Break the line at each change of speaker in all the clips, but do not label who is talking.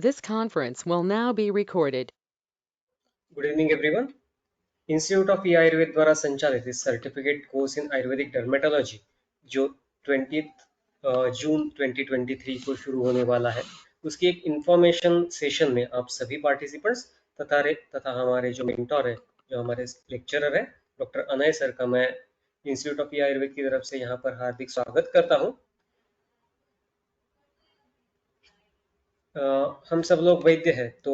This conference will now be recorded.
Good evening, everyone. Institute of e Ayurveda द्वारा संचालित इस certificate course in Ayurvedic dermatology जो 20 जून 2023 को शुरू होने वाला है, उसकी एक इंफॉर्मेशन सेशन में आप सभी पार्टिसिपेंट्स तथा हमारे जो मेंटोर है, जो हमारे लेक्चरर है, डॉक्टर अनय सर का मैं इंस्टीट्यूट ऑफ ई आयुर्वेद की तरफ से यहाँ पर हार्दिक स्वागत करता हूँ। हम सब लोग वैद्य हैं, तो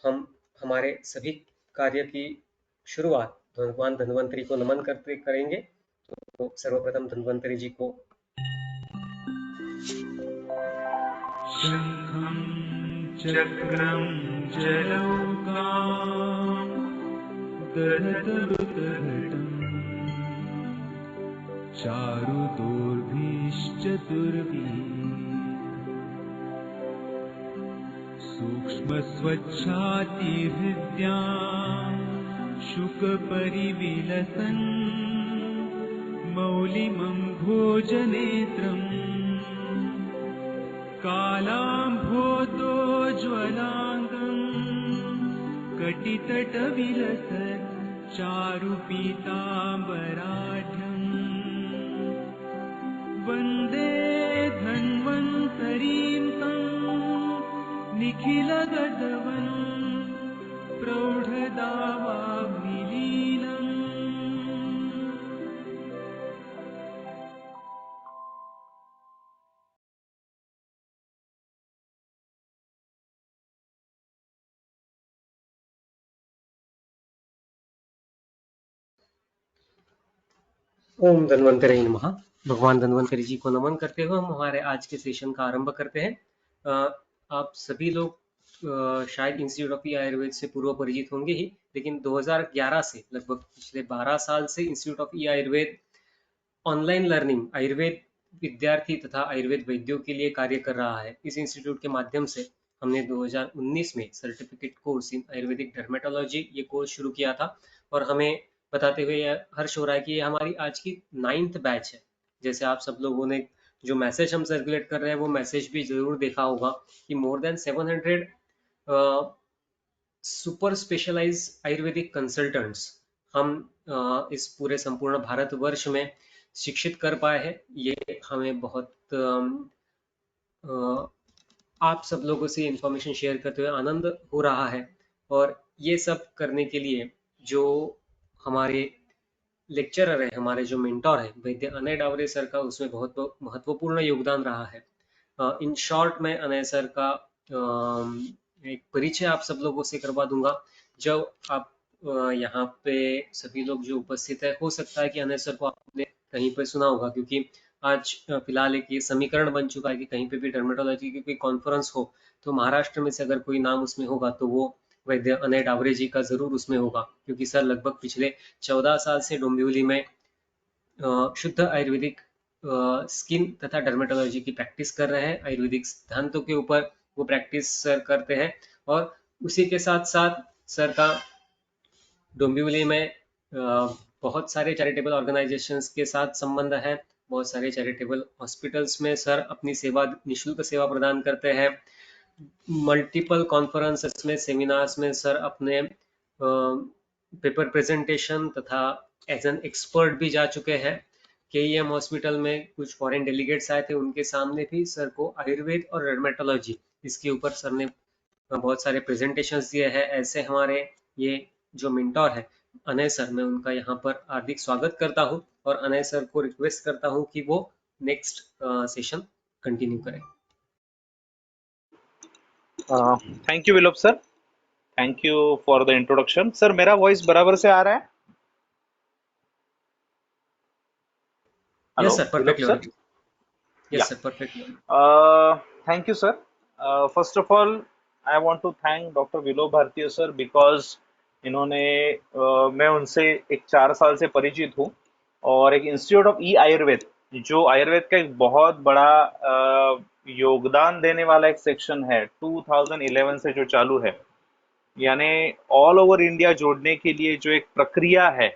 हम हमारे सभी कार्य की शुरुआत भगवान धन्वंतरी को नमन करते करेंगे। तो सर्वप्रथम धन्वंतरी जी को
शंखं चक्रं जलौकां दधतरुतघटं चारुदोर्भिश्चतुर्भिः सूक्ष्मस्वच्छातिहृद्यां शुकपरिविलसन् मौलिमं भोजनेत्रम् कालाम्भोतोज्ज्वलाङ्गम् कटितटविलसत् चारुपीताम्बराढ्यम् वन्दे धन्वन्तरीं तं निखिलगतवनं प्रौढदावाग्निलीलम्।
ओम धन्वंतरी नमः। भगवान धन्वंतरी जी को नमन करते हुए हम हमारे आज के सेशन का आरंभ करते हैं। आप सभी लोग शायद इंस्टीट्यूट ऑफ ई आयुर्वेद से पूर्व परिचित होंगे ही, लेकिन 2011 से लगभग पिछले 12 साल से institute of e Ayurveda online learning Ayurveda विद्यार्थी तथा आयुर्वेद वैद्यों के लिए कार्य कर रहा है। इस इंस्टीट्यूट के माध्यम से हमने 2019 में certificate course in Ayurvedic dermatology ये कोर्स शुरू किया था, और हमें बताते हुए यह हर्ष हो रहा है कि ये हमारी आज की 9th बैच है। जैसे आप सब लोगों ने जो मैसेज हम सर्कुलेट कर रहे हैं वो मैसेज भी जरूर देखा होगा कि more than 700 super specialize Ayurvedic consultants हम इस पूरे संपूर्ण भारतवर्ष में शिक्षित कर पाए हैं। ये हमें बहुत आप सब लोगों से इंफॉर्मेशन शेयर करते हुए आनंद हो रहा है, और ये सब करने के लिए जो हमारे लेक्चरर है, हमारे जो मेंटोर है वैद्य अनय डावरे सर का उसमें बहुत महत्वपूर्ण योगदान रहा है। इन शॉर्ट मैं अनय सर का एक परिचय आप सब लोगों से करवा दूंगा। जब आप यहाँ पे सभी लोग जो उपस्थित है, हो सकता है कि अनय सर को आपने कहीं पे सुना होगा, क्योंकि आज फिलहाल एक ये समीकरण बन चुका है कि कहीं पे भी डर्मेटोलॉजी की कोई कॉन्फ्रेंस हो तो महाराष्ट्र में से अगर कोई नाम उसमें होगा तो वो वैद्य अनय डावरे जी का जरूर उसमें होगा, क्योंकि सर लगभग पिछले 14 साल से डोंबिवली में शुद्ध आयुर्वेदिक स्किन तथा डर्मेटोलॉजी की प्रैक्टिस कर रहे हैं। आयुर्वेदिक सिद्धांतों के ऊपर वो प्रैक्टिस सर करते हैं, और उसी के साथ साथ सर का डोंबिवली में बहुत सारे चैरिटेबल ऑर्गेनाइजेशंस के साथ संबंध है। बहुत सारे चैरिटेबल हॉस्पिटल्स में सर अपनी सेवा निशुल्क सेवा प्रदान करते हैं। मल्टीपल कॉन्फ्रेंसेस में, सेमिनार्स में सर अपने पेपर प्रेजेंटेशन तथा एज एन एक्सपर्ट भी जा चुके हैं। केईएम हॉस्पिटल में कुछ फॉरेन डेलीगेट्स आए थे, उनके सामने भी सर को आयुर्वेद और डर्मेटोलॉजी इसके ऊपर सर ने बहुत सारे प्रेजेंटेशंस दिए हैं। ऐसे हमारे ये जो मेंटोर है अनय सर, मैं उनका यहाँ पर हार्दिक स्वागत करता हूँ, और अनय सर को रिक्वेस्ट करता हूँ कि वो नेक्स्ट सेशन कंटिन्यू करें।
Thank you Vilop sir, thank you for the introduction. Sir मेरा वॉइस बराबर से आ रहा है? Hello
yes sir,
Vilop
perfectly
sir.
Audible. Yes sir, perfectly.
Thank you sir. First of all I want to thank doctor Vilop Bharti sir, because इन्होंने मैं उनसे एक 4 साल से परिचित हूँ, और एक इंस्टीट्यूट ऑफ ई आयुर्वेद जो आयुर्वेद का एक बहुत बड़ा योगदान देने वाला एक सेक्शन है, 2011 से जो चालू है, यानी ऑल ओवर इंडिया जोड़ने के लिए जो एक प्रक्रिया है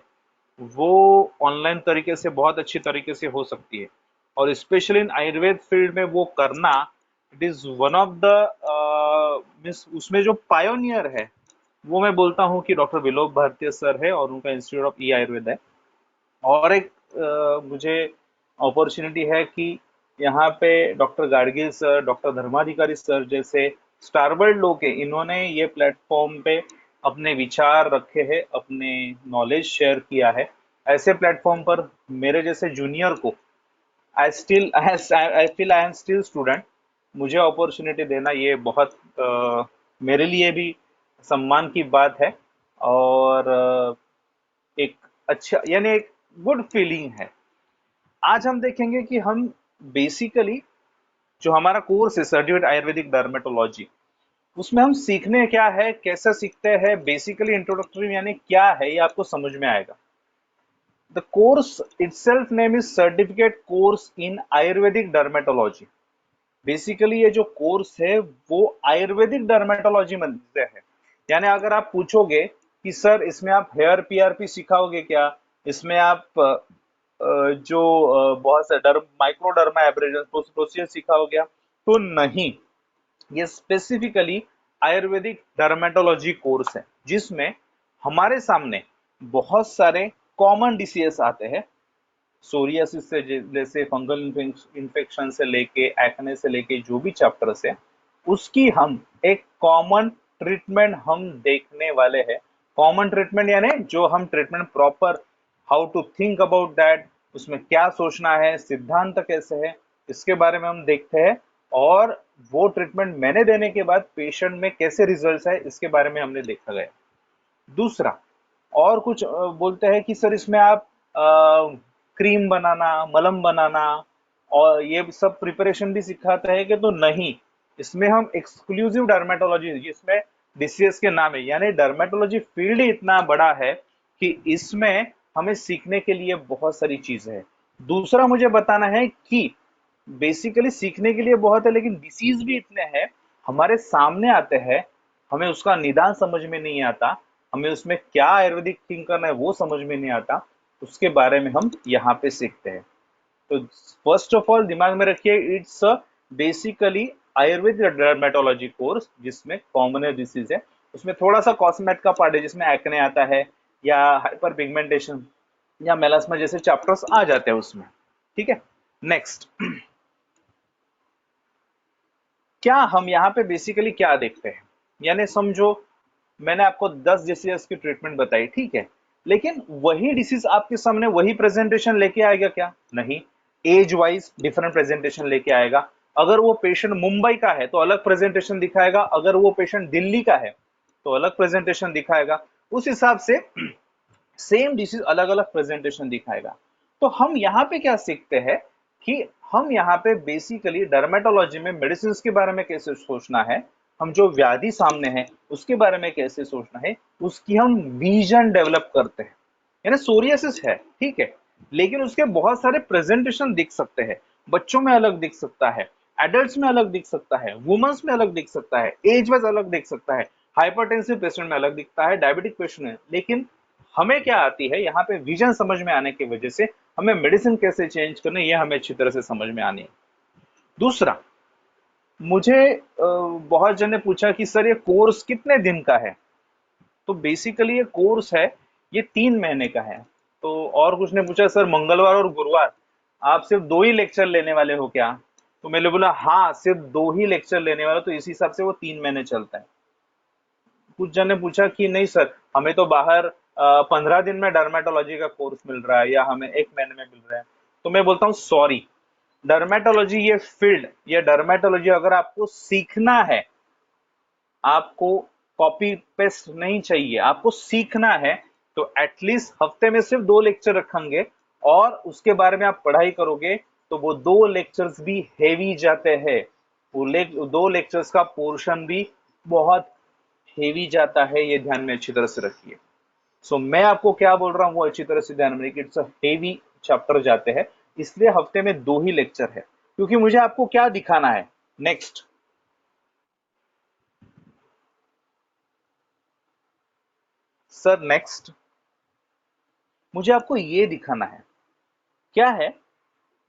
वो ऑनलाइन तरीके से बहुत अच्छी तरीके से हो सकती है, और स्पेशली इन आयुर्वेद फील्ड में वो करना, it is one of the उसमें जो पायोनियर है वो मैं बोलता हूँ कि डॉक्टर विलोक भारती सर है और उनका इंस्टीट्यूट ऑफ ई आयुर्वेद है। और एक मुझे अपॉर्चुनिटी है कि यहाँ पे doctor Gadgil sir, doctor Dharmadhikari sir जैसे स्टारवर्ल्ड लोग हैं, इन्होंने ये प्लेटफॉर्म पे अपने विचार रखे हैं, अपने नॉलेज शेयर किया है। ऐसे प्लेटफॉर्म पर मेरे जैसे जूनियर को I feel I am still student, मुझे अपॉर्चुनिटी देना ये बहुत मेरे लिए भी सम्मान की बात है। और एक अच्छा यानी एक गुड फीलिंग है। आज हम देखेंगे कि हम बेसिकली जो हमारा कोर्स है सर्टिफिकेट आयुर्वेदिक डर्मेटोलॉजी, उसमें हम सीखने क्या है, कैसे सीखते हैं, बेसिकली इंट्रोडक्टरी यानी क्या है, ये आपको समझ में आएगा। The course itself name is certificate course in Ayurvedic dermatology. Basically ये जो कोर्स है वो आयुर्वेदिक डर्मेटोलॉजी में से है। यानी अगर आप पूछोगे कि सर इसमें आप हेयर पीआरपी सिखाओगे क्या, इसमें आप जो बहुत से माइक्रोडर्मा एब्रेजन प्रोसीजर सिखाओगे क्या, तो नहीं। ये स्पेसिफिकली आयुर्वेदिक डर्मेटोलॉजी कोर्स है जिसमें हमारे सामने बहुत सारे कॉमन डिसीजेस आते हैं, सोरियासिस से जैसे फंगल इन्फेक्शन से लेके एक्ने से लेके जो भी चैप्टर्स है उसकी हम एक कॉमन ट्रीटमेंट हम देखने वाले हैं। कॉमन ट्रीटमेंट यानी जो हम treatment proper, how to think about that, उसमें क्या सोचना है, सिद्धांत कैसे है, इसके बारे में हम देखते हैं। और वो ट्रीटमेंट मैंने देने के बाद पेशेंट में कैसे रिजल्ट्स है इसके बारे में हमने देखा गया। दूसरा और कुछ बोलते हैं कि सर इसमें आप क्रीम बनाना, मलम बनाना और ये सब प्रिपरेशन भी सिखाते हैं कि, तो नहीं, इसमें हम एक्सक्लूसिव डर्मेटोलॉजी, जिसमें डीसीएस के नाम है, यानी डर्मेटोलॉजी फील्ड ही इतना बड़ा है कि इसमें हमें सीखने के लिए बहुत सारी चीजें हैं। दूसरा मुझे बताना है कि बेसिकली सीखने के लिए बहुत है लेकिन डिसीज भी इतने हैं हमारे सामने आते हैं, हमें उसका निदान समझ में नहीं आता, हमें उसमें क्या आयुर्वेदिक थिंक करना है वो समझ में नहीं आता, उसके बारे में हम यहाँ पे सीखते हैं। तो फर्स्ट ऑफ ऑल दिमाग में रखिए, it's basically Ayurvedic dermatology course जिसमें कॉमन डिसीज है, उसमें थोड़ा सा कॉस्मेट का पार्ट है जिसमें एक्ने आता है या हाइपर पिगमेंटेशन या मेलास्मा जैसे चैप्टर्स आ जाते हैं उसमें। ठीक है, नेक्स्ट क्या हम यहाँ पे बेसिकली क्या देखते हैं, यानी समझो मैंने आपको 10 डिसीज की ट्रीटमेंट बताई, ठीक है, लेकिन वही डिसीज आपके सामने वही प्रेजेंटेशन लेके आएगा क्या? नहीं, एज वाइज डिफरेंट प्रेजेंटेशन लेके आएगा। अगर वो पेशेंट मुंबई का है तो अलग प्रेजेंटेशन दिखाएगा, अगर वो पेशेंट दिल्ली का है तो अलग प्रेजेंटेशन दिखाएगा। उस हिसाब से सेम डिसीज अलग अलग प्रेजेंटेशन दिखाएगा। तो हम यहाँ पे क्या सीखते हैं कि हम यहाँ पे बेसिकली डर्मेटोलॉजी में मेडिसिन के बारे में कैसे सोचना है, हम जो व्याधि सामने है उसके बारे में कैसे सोचना है, उसकी हम विजन डेवलप करते हैं। यानी सोरियासिस है, ठीक है, लेकिन उसके बहुत सारे प्रेजेंटेशन दिख सकते हैं, बच्चों में अलग दिख सकता है, एडल्ट्स में अलग दिख सकता है, वुमेन्स में अलग दिख सकता है, एज वाइज अलग दिख सकता है, हाइपरटेंसिव पेशेंट में अलग दिखता है, डायबिटिक पेशेंट में। लेकिन हमें क्या आती है यहाँ पे विजन समझ में आने की वजह से हमें मेडिसिन कैसे चेंज करना ये हमें अच्छी तरह से समझ में आनी है। दूसरा, मुझे बहुत जन ने पूछा कि सर ये कोर्स कितने दिन का है, तो बेसिकली ये कोर्स है ये 3 महीने का है। तो और कुछ ने पूछा सर मंगलवार और गुरुवार आप सिर्फ 2 ही लेक्चर लेने वाले हो क्या, तो मैंने बोला हाँ सिर्फ 2 ही लेक्चर लेने वाला, तो इसी हिसाब से वो 3 महीने चलता है। कुछ जन ने पूछा कि नहीं सर हमें तो बाहर 15 दिन में डर्मेटोलॉजी का कोर्स मिल रहा है या हमें 1 महीने में मिल रहा है, तो मैं बोलता हूँ सॉरी, डर्मेटोलॉजी ये फील्ड, ये डर्मेटोलॉजी अगर आपको सीखना है, आपको कॉपी पेस्ट नहीं चाहिए, आपको सीखना है, तो एटलीस्ट हफ्ते में सिर्फ 2 लेक्चर रखेंगे और उसके बारे में आप पढ़ाई करोगे तो वो 2 लेक्चर्स भी हेवी जाते हैं, वो 2 लेक्चर्स का पोर्शन भी बहुत हेवी जाता है, ये ध्यान में अच्छी तरह से रखिए। सो मैं आपको क्या बोल रहा हूँ वो अच्छी तरह से ध्यान में रखिए, इट्स अ हेवी चैप्टर जाते हैं, इसलिए हफ्ते में 2 ही लेक्चर है, क्योंकि मुझे आपको क्या दिखाना है। नेक्स्ट सर, नेक्स्ट मुझे आपको ये दिखाना है, क्या है,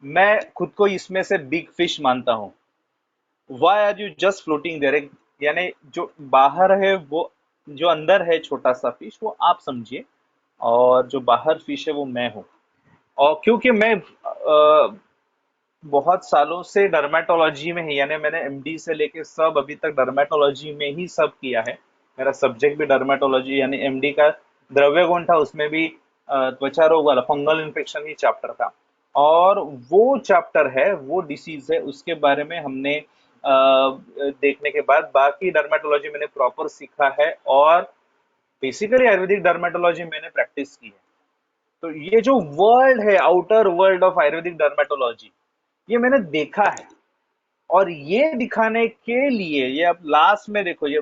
मैं खुद को इसमें से बिग फिश मानता हूं। Why are you just floating there, एक यानी जो बाहर है वो, जो अंदर है छोटा सा फिश वो आप समझिए, और जो बाहर फिश है वो मैं हूँ। और क्योंकि मैं बहुत सालों से डर्मेटोलॉजी में ही, यानी मैंने एमडी से लेके सब अभी तक डर्मेटोलॉजी में ही सब किया है। मेरा सब्जेक्ट भी डर्मेटोलॉजी, यानी एमडी का द्रव्य गुण था, उसमें भी त्वचा रोग वाला फंगल इन्फेक्शन ही चैप्टर था। और वो चैप्टर है, वो डिसीज है, उसके बारे में हमने देखने के बाद बाकी डर्मेटोलॉजी मैंने प्रॉपर सीखा है, और बेसिकली आयुर्वेदिक डर्मेटोलॉजी मैंने प्रैक्टिस की है। तो ये जो वर्ल्ड है, outer world of Ayurvedic dermatology, ये मैंने देखा है। और ये दिखाने के लिए, ये अब लास्ट में देखो, ये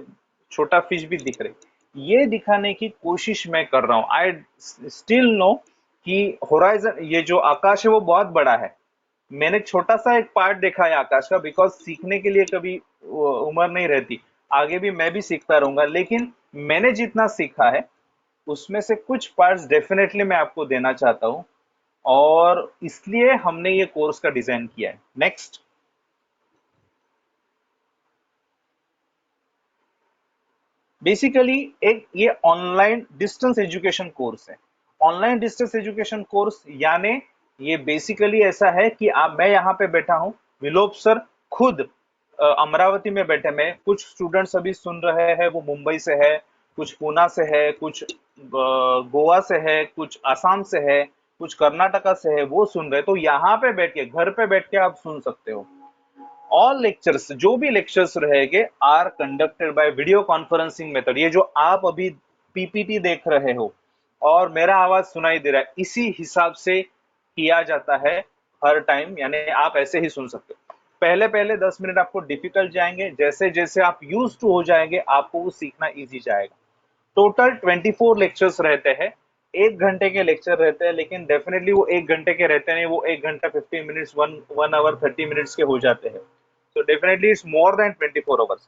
छोटा फिश भी दिख रही, ये दिखाने की कोशिश मैं कर रहा हूं। आई स्टिल नो कि होराइजन, ये जो आकाश है वो बहुत बड़ा है। मैंने छोटा सा एक पार्ट देखा है आकाश का, बिकॉज सीखने के लिए कभी उम्र नहीं रहती। आगे भी मैं भी सीखता रहूंगा, लेकिन मैंने जितना सीखा है उसमें से कुछ पार्ट्स डेफिनेटली मैं आपको देना चाहता हूं, और इसलिए हमने ये कोर्स का डिजाइन किया है। नेक्स्ट। बेसिकली एक ये ऑनलाइन डिस्टेंस एजुकेशन कोर्स है। ऑनलाइन डिस्टेंस एजुकेशन कोर्स यानी ये बेसिकली ऐसा है कि आप, मैं यहाँ पे बैठा हूँ, विलोप सर खुद अमरावती में बैठे, मैं, कुछ स्टूडेंट्स अभी सुन रहे हैं वो मुंबई से है, कुछ पूना से है, कुछ गोवा से है, कुछ आसाम से है, कुछ कर्नाटका से है, वो सुन रहे, तो यहाँ पे बैठ के, घर पे बैठ के आप सुन सकते हो। ऑल लेक्चर्स, जो भी लेक्चर्स रहेंगे, are conducted by video conferencing method. ये जो आप अभी पीपीटी देख रहे हो और मेरा आवाज सुनाई दे रहा है, इसी हिसाब से किया जाता है हर टाइम, यानी आप ऐसे ही सुन सकते हो। पहले पहले 10 मिनट आपको डिफिकल्ट जाएंगे, जैसे जैसे आप यूज टू हो जाएंगे आपको वो सीखना इजी जाएगा। टोटल 24 लेक्चर्स रहते हैं, 1 घंटे के लेक्चर रहते हैं, लेकिन डेफिनेटली वो 1 घंटे के रहते नहीं, वो 1 घंटा 15 मिनट्स, वन आवर 30 मिनट्स के हो जाते हैं। So definitely it's more than 24 hours.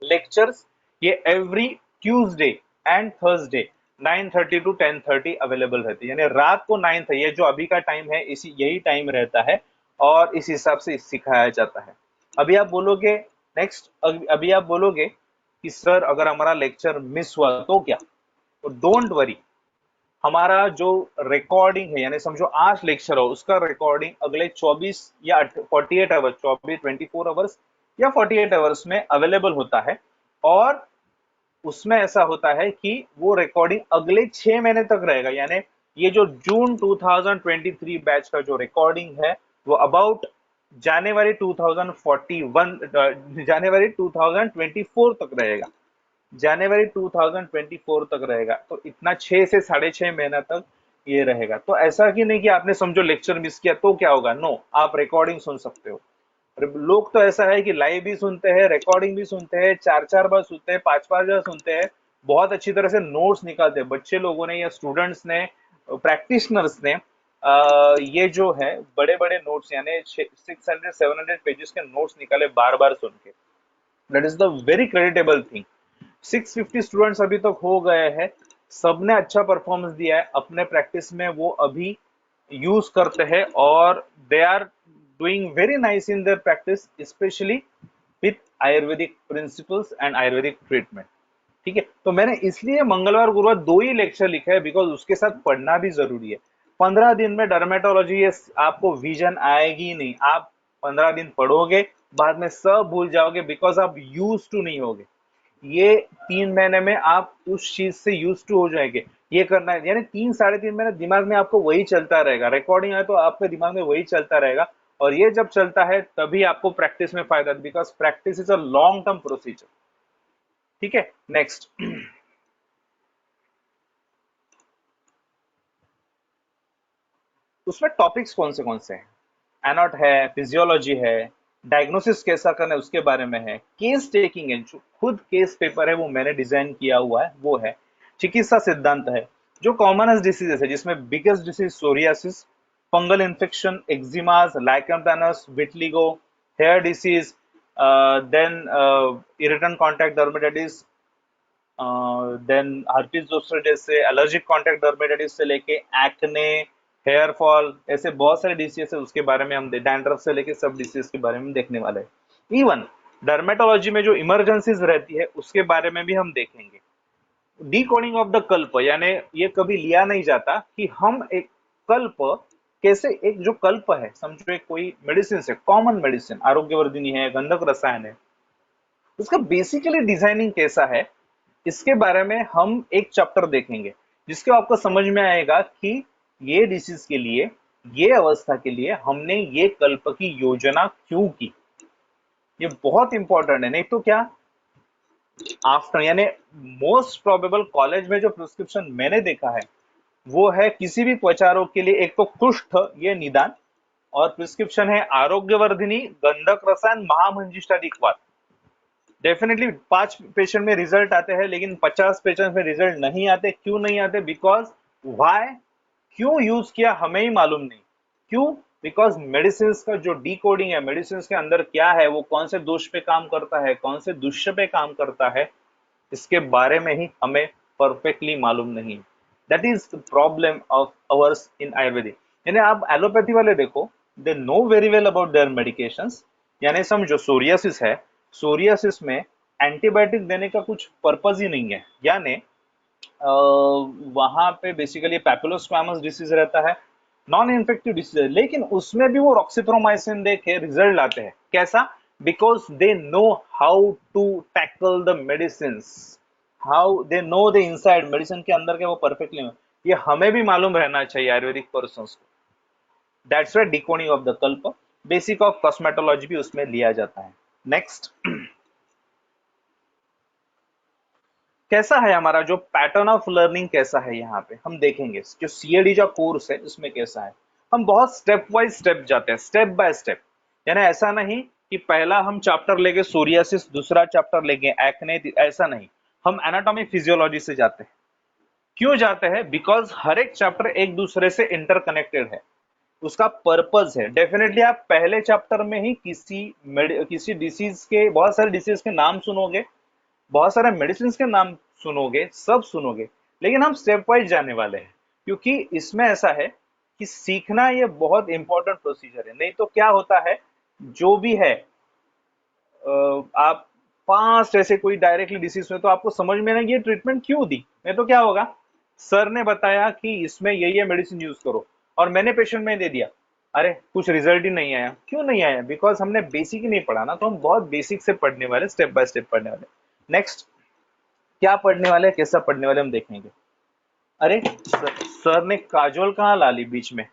Lectures ये every Tuesday and Thursday 9:30 to 10:30 available रहती है, यानी रात को 9 है, ये जो अभी का टाइम है, इसी यही टाइम रहता है, और इस हिसाब से सिखाया जाता है। अभी आप बोलोगे नेक्स्ट, अभी आप बोलोगे कि सर अगर हमारा लेक्चर मिस हुआ तो क्या? तो डोंट वरी, हमारा जो रिकॉर्डिंग है, यानी समझो आज लेक्चर हो, उसका रिकॉर्डिंग अगले 24 या 48 आवर्स, 24 आवर्स या 48 आवर्स में अवेलेबल होता है। और उसमें ऐसा होता है कि वो रिकॉर्डिंग अगले 6 महीने तक रहेगा, यानी ये जो जून 2023 बैच का जो रिकॉर्डिंग है वो अबाउट जनवरी 2041, जनवरी 2024 तक रहेगा, जनवरी 2024 तक रहेगा। तो इतना 6 से 6.5 महीना तक ये रहेगा। तो ऐसा कि नहीं कि आपने समझो लेक्चर मिस किया तो क्या होगा, नो, आप रिकॉर्डिंग सुन सकते हो। लोग तो ऐसा है कि लाइव भी सुनते हैं, रिकॉर्डिंग भी सुनते हैं, 4-4 बार सुनते हैं, 5-5 बार सुनते हैं, बहुत अच्छी तरह से नोट्स निकालते हैं बच्चे लोगों ने या स्टूडेंट्स ने, प्रैक्टिशनर्स ने। ये जो है बड़े बड़े नोट्स, यानी 600-700 पेजेस के नोट्स निकाले बार बार सुन के। That is the very creditable thing. 650 students अभी तक हो गए हैं, सबने अच्छा परफॉर्मेंस दिया है अपने प्रैक्टिस में, वो अभी यूज करते हैं, और they are doing very nice in their practice, specially with Ayurvedic principles and Ayurvedic treatment. ठीक है, तो मैंने इसलिए मंगलवार गुरुवार 2 ही लेक्चर लिखा है, बिकॉज उसके साथ पढ़ना भी जरूरी है। 15 दिन में डर्मेटोलॉजी, ये आपको विजन आएगी नहीं, आप 15 दिन पढ़ोगे, बाद में सब भूल जाओगे, बिकॉज आप यूज टू नहीं होगे। ये 3 महीने में आप उस चीज से यूज टू हो जाएंगे, ये करना है, यानी 3-3.5 महीने दिमाग में आपको वही चलता रहेगा। रिकॉर्डिंग है तो आपके दिमाग में वही चलता रहेगा, और ये जब चलता है तभी आपको प्रैक्टिस में फायदा, because practice is a long term procedure. ठीक है, नेक्स्ट। उसमें टॉपिक्स कौन से हैं? एनॉट है, फिजियोलॉजी है, डायग्नोसिस कैसा करना है उसके बारे में है, केस टेकिंग है, जो खुद केस पेपर है वो मैंने डिजाइन किया हुआ है वो है, चिकित्सा सिद्धांत है, जो कॉमनस्ट डिसीजेस है जिसमें biggest disease psoriasis, fungal infection, eczemas, lichen planus, vitiligo, hair disease, then irritant contact dermatitis, then herpes zoster जैसे एलर्जिक कॉन्टैक्ट डर्मेटाइटिस से लेके एक्ने, हेयर फॉल, ऐसे बहुत सारे डिसीज है उसके बारे में हम, डैंड्रफ से लेके सब डिसीज के बारे में देखने वाले हैं। इवन डर्मेटोलॉजी में जो इमरजेंसीज रहती है उसके बारे में भी हम देखेंगे। डीकोडिंग ऑफ द कल्प, यानी ये कभी लिया नहीं जाता कि हम एक कल्प कैसे, एक जो कल्प है समझो एक कोई मेडिसिन है, कॉमन मेडिसिन आरोग्यवर्धिनी है, गंधक रसायन है, उसका बेसिकली डिजाइनिंग कैसा है, इसके बारे में हम एक चैप्टर देखेंगे जिसके आपको समझ में आएगा कि ये डिसीज के लिए, ये अवस्था के लिए हमने ये कल्प की योजना क्यों की। ये बहुत इंपॉर्टेंट है, नहीं तो क्या आफ्टर, यानी मोस्ट प्रोबेबल कॉलेज में जो प्रिस्क्रिप्शन मैंने देखा है वो है किसी भी त्वचा रोग के लिए एक तो कुष्ठ, ये निदान, और प्रिस्क्रिप्शन है आरोग्यवर्धिनी, गंधक रसायन, महामंजिष्ठादिक्वात। डेफिनेटली 5 पेशेंट में रिजल्ट आते हैं लेकिन 50 पेशेंट में रिजल्ट नहीं आते। क्यों नहीं आते? बिकॉज व्हाई, क्यों यूज किया हमें ही मालूम नहीं। क्यों? बिकॉज मेडिसिन का जो डिकोडिंग है, मेडिसिन के अंदर क्या है, वो कौन से दोष पे काम करता है, कौन से दुष्य पे काम करता है, इसके बारे में ही हमें परफेक्टली मालूम नहीं। That is the problem of ours in Ayurvedic. यानी आप एलोपैथी वाले देखो, they know very well about their medications. यानी समझो सोरियासिस है, सोरियासिस में एंटीबायोटिक देने का कुछ पर्पज ही नहीं है। यानी वहां पे बेसिकली पैपिलोस्क्वामस डिसीज रहता है, नॉन इन्फेक्टिव डिसीज है, लेकिन उसमें भी वो रॉक्सिथ्रोमाइसिन दे के रिजल्ट लाते हैं। कैसा? Because they know how to tackle the medicine, how they know the inside, medicine के अंदर के वो परफेक्टली। ये हमें भी मालूम रहना चाहिए आयुर्वेदिक पर्सन को। That's why decoding of the कल्प, बेसिक ऑफ कॉस्मेटोलॉजी भी उसमें लिया जाता है। नेक्स्ट, कैसा है हमारा जो पैटर्न ऑफ लर्निंग, कैसा है यहाँ पे हम देखेंगे। जो सीएडी का कोर्स है उसमें कैसा है, हम बहुत स्टेप वाइज स्टेप जाते हैं, स्टेप बाय स्टेप। यानी ऐसा नहीं कि पहला हम चैप्टर लेके सोरियासिस, दूसरा चैप्टर लेके एक्ने, ऐसा नहीं। हम एनाटॉमी फिजियोलॉजी से जाते हैं। क्यों जाते हैं? बिकॉज हर एक चैप्टर एक दूसरे से इंटरकनेक्टेड है, उसका पर्पज है। डेफिनेटली आप पहले चैप्टर में ही किसी डिसीज के, बहुत सारे डिसीज के नाम सुनोगे, बहुत सारे मेडिसिन के नाम सुनोगे, सब सुनोगे, लेकिन हम स्टेप वाइज जाने वाले हैं क्योंकि इसमें ऐसा है कि सीखना ये बहुत इंपॉर्टेंट प्रोसीजर है। नहीं तो क्या होता है, जो भी है आप 5 ऐसे कोई डायरेक्टली डिसीज में तो आपको समझ में नहीं ये ट्रीटमेंट क्यों दी। नहीं तो क्या होगा, सर ने बताया कि इसमें ये मेडिसिन यूज करो और मैंने पेशेंट में दे दिया, अरे कुछ रिजल्ट ही नहीं आया। क्यों नहीं आया? बिकॉज हमने बेसिक ही नहीं पढ़ा ना। तो हम बहुत बेसिक से पढ़ने वाले, स्टेप बाय स्टेप पढ़ने वाले। नेक्स्ट, क्या पढ़ने वाले, कैसा पढ़ने वाले हम देखेंगे। अरे सर ने काजोल कहाँ ला ली बीच में,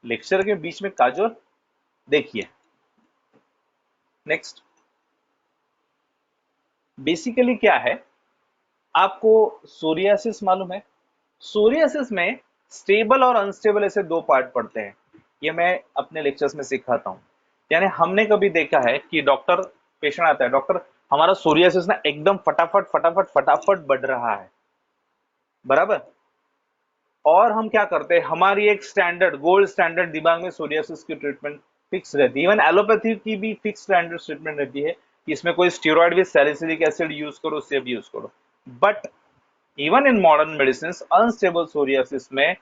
लेक्चर के बीच में काजोल, देखिए। नेक्स्ट, बेसिकली क्या है, आपको सोरियासिस मालूम है। सोरियासिस में स्टेबल और अनस्टेबल ऐसे 2 पार्ट पढ़ते हैं। ये मैं अपने लेक्चर्स में सिखाता हूँ। यानी हमने कभी देखा है कि डॉक्टर, पेशेंट आता है, डॉक्टर हमारा सोरियासिस ना एकदम फटाफट फटाफट फटाफट बढ़ रहा है, बराबर। और हम क्या करते हैं, हमारी एक स्टैंडर्ड, गोल्ड स्टैंडर्ड दिमाग में सोरियासिस की ट्रीटमेंट फिक्स रहती है। इवन एलोपैथी की भी फिक्स स्टैंडर्ड ट्रीटमेंट रहती है कि इसमें कोई steroid with salicylic acid use करो, सेब यूज करो। But even in modern medicine, unstable psoriasis में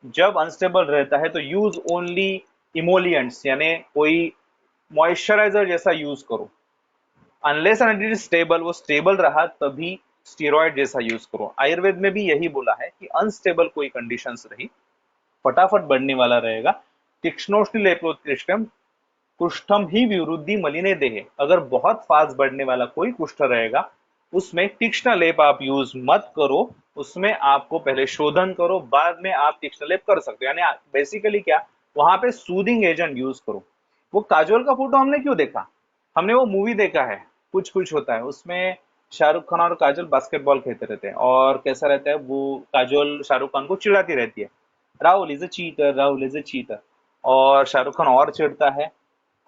जब अनस्टेबल रहता है तो यूज ओनली इमोलिएंट्स, यानी कोई मॉइस्चराइजर जैसा यूज करो। Unless and it is stable, वो स्टेबल रहा तभी स्टेरॉइड जैसा यूज करो। आयुर्वेद में भी यही बोला है कि अनस्टेबल कोई कंडीशंस रही, फटाफट बढ़ने वाला रहेगा, तीक्ष्णोष्ण लेप्रोत्कृष्टम कुष्ठम ही विवृद्धि मलिने देहे। अगर बहुत फास्ट बढ़ने वाला कोई कुष्ठ रहेगा उसमें तीक्ष्ण लेप आप यूज मत करो, उसमें आपको पहले शोधन करो, बाद में आप तीक्ष्ण लेप कर सकते हो। यानी बेसिकली क्या, वहां पे सूदिंग एजेंट यूज करो। वो काजोल का फोटो हमने क्यों देखा, हमने वो मूवी देखा है, कुछ कुछ होता है उसमें, शाहरुख खान और काजोल बास्केटबॉल खेलते रहते हैं और कैसा रहता है, वो काजोल शाहरुख खान को चिढ़ाती रहती है, Rahul is a cheater, Rahul is a cheater, और शाहरुख खान और चिढ़ता है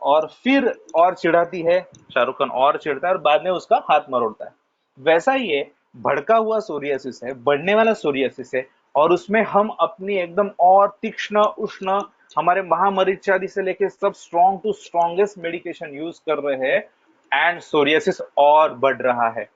और फिर और चिढ़ाती है, शाहरुख खान और चिढ़ता है और बाद में उसका हाथ मरोड़ता है। वैसा ही ये भड़का हुआ सोरियासिस है, बढ़ने वाला सोरियासिस है, और उसमें हम अपनी एकदम और तीक्ष्ण उष्ण, हमारे महामरीचादि से लेके सब strong to strongest medication use कर रहे हैं एंड सोरियासिस और बढ़ रहा है।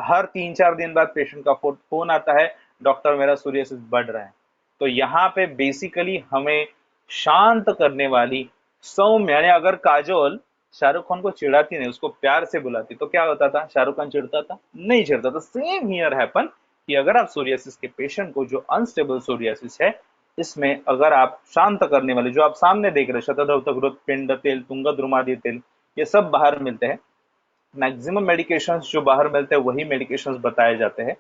हर 3-4 दिन बाद पेशेंट का फोन आता है, डॉक्टर मेरा सोरियासिस बढ़ रहा है। तो यहाँ पे बेसिकली हमें शांत करने वाली सौम्य, यानी अगर काजोल शाहरुख खान को चिढ़ाती नहीं, उसको प्यार से बुलाती, तो क्या होता था? शाहरुख खान चिढ़ता था? नहीं चिढ़ता था। सेम हियर हैपन कि अगर आप सोरियासिस के पेशेंट को, जो अनस्टेबल सोरियासिस है, इसमें अगर आप शांत करने वाले, जो आप सामने देख रहे हैं, शतधौतकृत, पिंड तेल, तुंगद्रुमादि तेल, ये सब बाहर मिलते हैं। मैक्सिमम मेडिकेशंस जो बाहर मिलते हैं वही मेडिकेशंस बताए जाते हैं।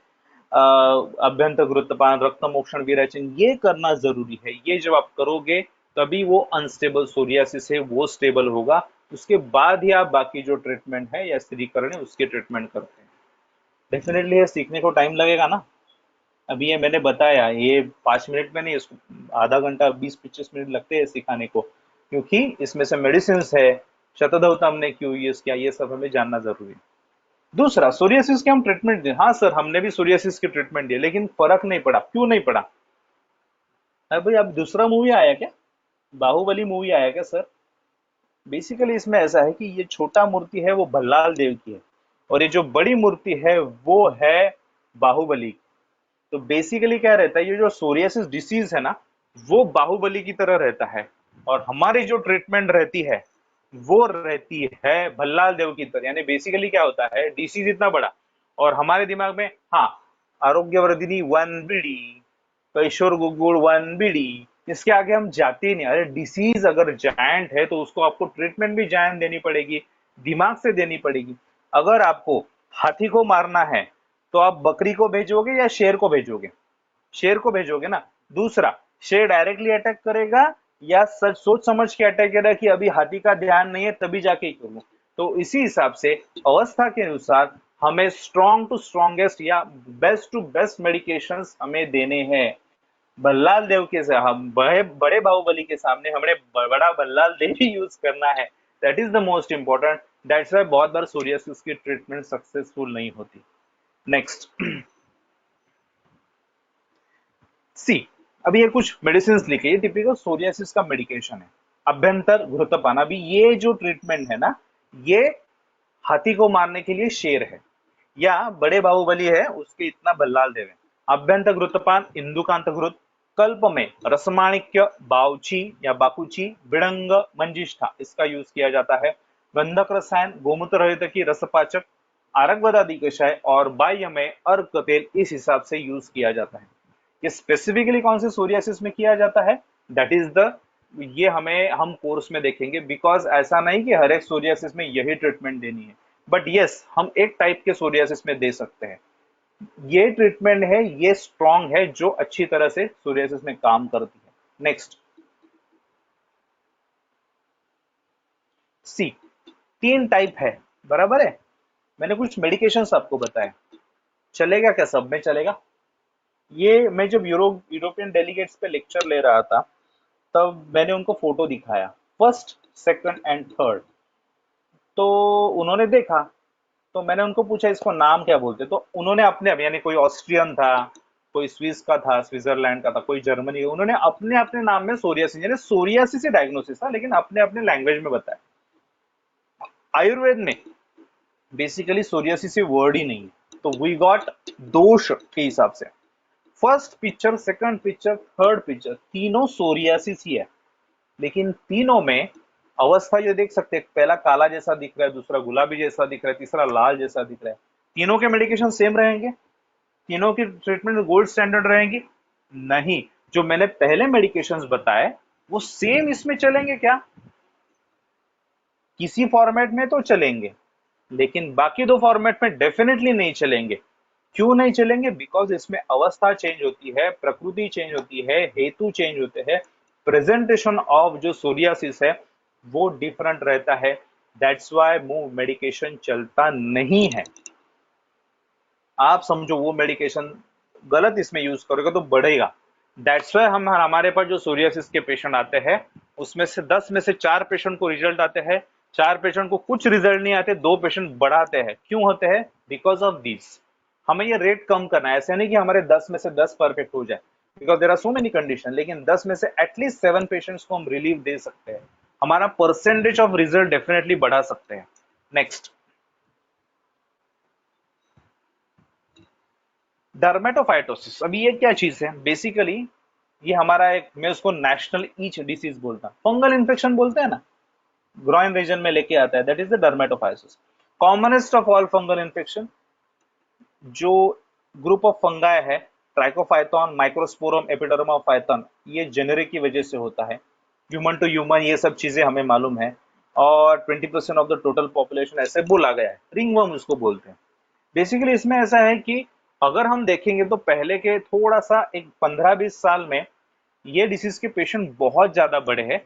अभ्यंतर गुरुत्वपान, रक्त मोक्षण, विरेचन, ये करना जरूरी है। ये जब आप करोगे तभी वो अनस्टेबल सोरियासिस है वो स्टेबल होगा। उसके बाद ही आप बाकी जो ट्रीटमेंट है या स्थिरीकरण है उसके ट्रीटमेंट करते हैं। डेफिनेटली ये सीखने को टाइम लगेगा ना। अभी ये मैंने बताया, ये 5 मिनट में नहीं, इसको आधा घंटा 20-25 मिनट लगते हैं सिखाने को, क्योंकि इसमें से मेडिसिन है, शतधौता हमने क्यों यूज किया, ये सब हमें जानना जरूरी है। दूसरा, सोरियासिस के हम ट्रीटमेंट दिए। हाँ सर, हमने भी सोरियासिस की ट्रीटमेंट दिया, लेकिन फर्क नहीं पड़ा। क्यों नहीं पड़ा? अरे भाई, अब दूसरा मूवी आया क्या? बाहुबली मूवी आया क्या सर? बेसिकली इसमें ऐसा है कि ये छोटा मूर्ति है वो भल्लाल देव की है, और ये जो बड़ी मूर्ति है वो है बाहुबली की। तो बेसिकली क्या रहता है, ये जो सोरियासिस डिसीज है ना, वो बाहुबली की तरह रहता है, और हमारी जो ट्रीटमेंट रहती है वो रहती है भल्लाल देव की तरह। यानी बेसिकली क्या होता है, डिसीज इतना बड़ा, और हमारे दिमाग में, हाँ, आरोग्यवर्धिनी 1 बीड़ी, किशोर गुगुड़ 1 बीड़ी, इसके आगे हम जाते ही नहीं। अरे डिसीज अगर जायंट है तो उसको आपको ट्रीटमेंट भी जायंट देनी पड़ेगी, दिमाग से देनी पड़ेगी। अगर आपको हाथी को मारना है तो आप बकरी को भेजोगे या शेर को भेजोगे? शेर को भेजोगे ना। दूसरा, शेर डायरेक्टली अटैक करेगा या सच सोच समझ के अटैक करेगा कि अभी हाथी का ध्यान नहीं है तभी जाके ही करूं? तो इसी हिसाब से अवस्था के अनुसार हमें स्ट्रॉन्ग टू स्ट्रॉन्गेस्ट या बेस्ट टू बेस्ट मेडिकेशंस हमें देने हैं। भल्लाल देव के से हम बड़े बड़े बाहुबली के सामने हमने बड़ा भल्लाल देव ही यूज करना है। That is the most important. That's why बहुत बार सोरियासिस की ट्रीटमेंट सक्सेसफुल नहीं होती। नेक्स्ट, सी, अभी ये कुछ मेडिसिन लिखे, ये टिपिकल सोरियासिस का मेडिकेशन है। अभ्यंतर घृतपान, अभी ये जो ट्रीटमेंट है ना, ये हाथी को मारने के लिए शेर है, या बड़े बाहुबली है उसके इतना भल्लाल देव है। अभ्यंतर घृतपान, इंदुकांत घृत, कल्प में रसमाणिक्य, बाउची या बाकुची, विड़ंग, मंजिष्ठा, इसका यूज किया जाता है। गंधक रसायन, गोमूत्र रहित की रसपाचक, आरगवदादि कषाय, और बाह्य में अर्क तेल, इस हिसाब से यूज किया जाता है। ये स्पेसिफिकली कौन से सोरियासिस में किया जाता है, दैट इज द, ये हमें हम कोर्स में देखेंगे, बिकॉज ऐसा नहीं कि हर एक सोरियासिस में यही ट्रीटमेंट देनी है, बट यस, हम एक टाइप के सोरियासिस में दे सकते हैं। ये ट्रीटमेंट है, ये स्ट्रॉन्ग है, जो अच्छी तरह से सोरियासिस में काम करती है। नेक्स्ट, सी, 3 टाइप है, बराबर है। मैंने कुछ मेडिकेशंस आपको बताए, चलेगा क्या? सब में चलेगा। ये मैं जब यूरोपियन डेलीगेट्स पे लेक्चर ले रहा था तब मैंने उनको फोटो दिखाया, फर्स्ट, सेकंड एंड थर्ड। तो उन्होंने देखा, तो मैंने उनको पूछा इसको नाम क्या बोलते, तो उन्होंने अपने, यानी कोई ऑस्ट्रियन था, कोई स्विस का था, स्विट्जरलैंड का था, कोई जर्मनी का, उन्होंने अपने अपने नाम में सोरियासिस, यानी सोरियासिस से डायग्नोसिस था, लेकिन अपने अपने लैंग्वेज में बताया। आयुर्वेद में बेसिकली सोरियासिस वर्ड ही नहीं है, तो वी गॉट दोष के हिसाब से first picture, second picture, third picture, तीनों सोरियासिस ही है। लेकिन तीनों में अवस्था ये देख सकते हैं, पहला काला जैसा दिख रहा है, दूसरा गुलाबी जैसा दिख रहा है, तीसरा लाल जैसा दिख रहा है। तीनों के मेडिकेशन सेम रहेंगे? तीनों की ट्रीटमेंट गोल्ड स्टैंडर्ड रहेंगी? नहीं। जो मैंने पहले मेडिकेशंस बताए वो सेम इसमें चलेंगे क्या? किसी फॉर्मेट में तो चलेंगे, लेकिन बाकी 2 फॉर्मेट में डेफिनेटली नहीं चलेंगे। क्यों नहीं चलेंगे? बिकॉज इसमें अवस्था चेंज होती है, प्रकृति चेंज होती है, हेतु चेंज होते हैं, प्रेजेंटेशन ऑफ जो सोरियासिस है वो डिफरेंट रहता है। दैट्स वाई वो मेडिकेशन चलता नहीं है। आप समझो, वो मेडिकेशन गलत इसमें यूज करोगे तो बढ़ेगा। दैट्स वाई हम, हमारे पास जो सोरियासिस के पेशेंट आते हैं उसमें से 10 में से 4 पेशेंट को रिजल्ट आते हैं, 4 पेशेंट को कुछ रिजल्ट नहीं आते, 2 पेशेंट बढ़ाते हैं। क्यों होते हैं? Because of this. हमें ये रेट कम करना है, ऐसे नहीं कि हमारे 10 में से 10 परफेक्ट हो जाए, because there are so many condition, लेकिन 10 में से एटलीस्ट 7 पेशेंट्स को हम रिलीफ दे सकते हैं, हमारा परसेंटेज ऑफ रिजल्ट डेफिनेटली बढ़ा सकते हैं। Next, dermatophytosis. अभी ये क्या चीज है? बेसिकली ये हमारा एक, मैं उसको नेशनल ईच डिसीज बोलता हूं, फंगल इन्फेक्शन बोलते हैं ना, ग्रॉइन रीजन में लेके आता है, that is the dermatophytosis. Commonest of all fungal infection, जो ग्रुप ऑफ फंगाई है, ट्राइकोफाइथॉन, माइक्रोस्पोरम, एपिडर्माफाइथन, ये जेनेरिक की वजह से होता है। ह्यूमन टू ह्यूमन ये सब चीजें हमें मालूम है, और 20% ऑफ द टोटल पॉपुलेशन ऐसे बोला गया है, रिंगवर्म उसको बोलते हैं। बेसिकली इसमें ऐसा है कि अगर हम देखेंगे तो पहले के थोड़ा सा एक 15-20 साल में ये डिसीज के पेशेंट बहुत ज्यादा बढ़े हैं,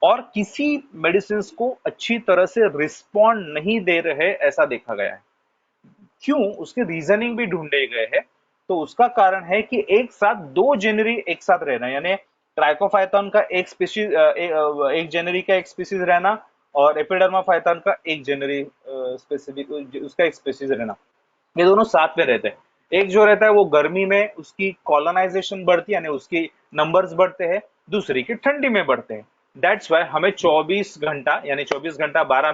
और किसी मेडिसिन को अच्छी तरह से रिस्पॉन्ड नहीं दे रहे, ऐसा देखा गया है। क्यों, उसके रीजनिंग भी ढूंढे गए हैं। तो उसका कारण है कि एक साथ दो जेनरी एक साथ रहना, यानी ट्राइकोफाइथन का एक स्पीशीज, एक जेनरी का एक स्पीशीज रहना, और एपिडर्माफाइथन का एक जेनरी स्पेसिफिक उसका एक स्पीशीज रहना, ये दोनों साथ में रहते हैं। एक जो रहता है वो गर्मी में उसकी कॉलोनाइजेशन बढ़ती है, यानी उसकी नंबर्स बढ़ते हैं, दूसरी की ठंडी में बढ़ते हैं। दैट्स वाई हमें 24 घंटा, यानी 24 घंटा 12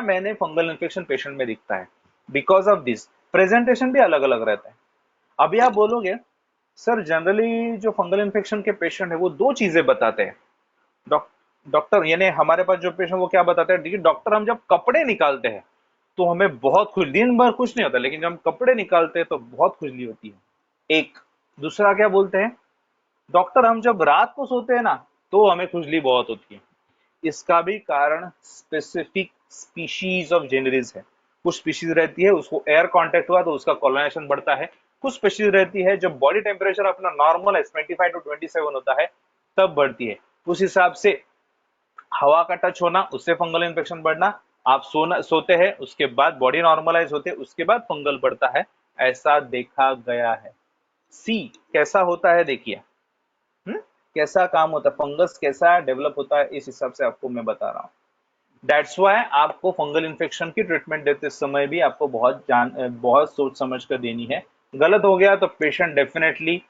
महीने फंगल इन्फेक्शन पेशेंट में दिखता है। बिकॉज ऑफ दिस प्रेजेंटेशन भी अलग अलग रहता है। अभी आप बोलोगे सर जनरली जो फंगल इन्फेक्शन के पेशेंट है वो दो चीजें बताते हैं, डॉक्टर यानी हमारे पास जो पेशेंट वो क्या बताते हैं, देखिए डॉक्टर हम जब कपड़े निकालते हैं तो हमें बहुत खुजली, दिन भर कुछ नहीं होता, लेकिन जब हम कपड़े निकालते हैं तो बहुत खुजली होती है। एक दूसरा क्या बोलते हैं डॉक्टर, हम जब रात को सोते हैं ना तो हमें खुजली बहुत होती है। इसका भी कारण स्पेसिफिक स्पीशीज ऑफ जेनरीज है। कुछ स्पीशीज रहती है उसको एयर कांटेक्ट हुआ तो उसका कोलोनाइजेशन बढ़ता है, कुछ स्पीशीज रहती है जब बॉडी टेम्परेचर अपना नॉर्मल है 25 to 27 होता है तब बढ़ती है। उस हिसाब से हवा का टच होना उससे फंगल इन्फेक्शन बढ़ना, आप सोते हैं उसके बाद बॉडी नॉर्मलाइज होते हैं उसके बाद फंगल बढ़ता है, ऐसा देखा गया है। सी कैसा होता है देखिए, कैसा काम होता है, फंगस कैसा डेवलप होता है, इस हिसाब से आपको मैं बता रहा हूँ। दैट्स वाई आपको फंगल इन्फेक्शन की ट्रीटमेंट देते समय भी आपको बहुत सोच समझ कर देनी है। गलत हो गया तो पेशेंट डेफिनेटली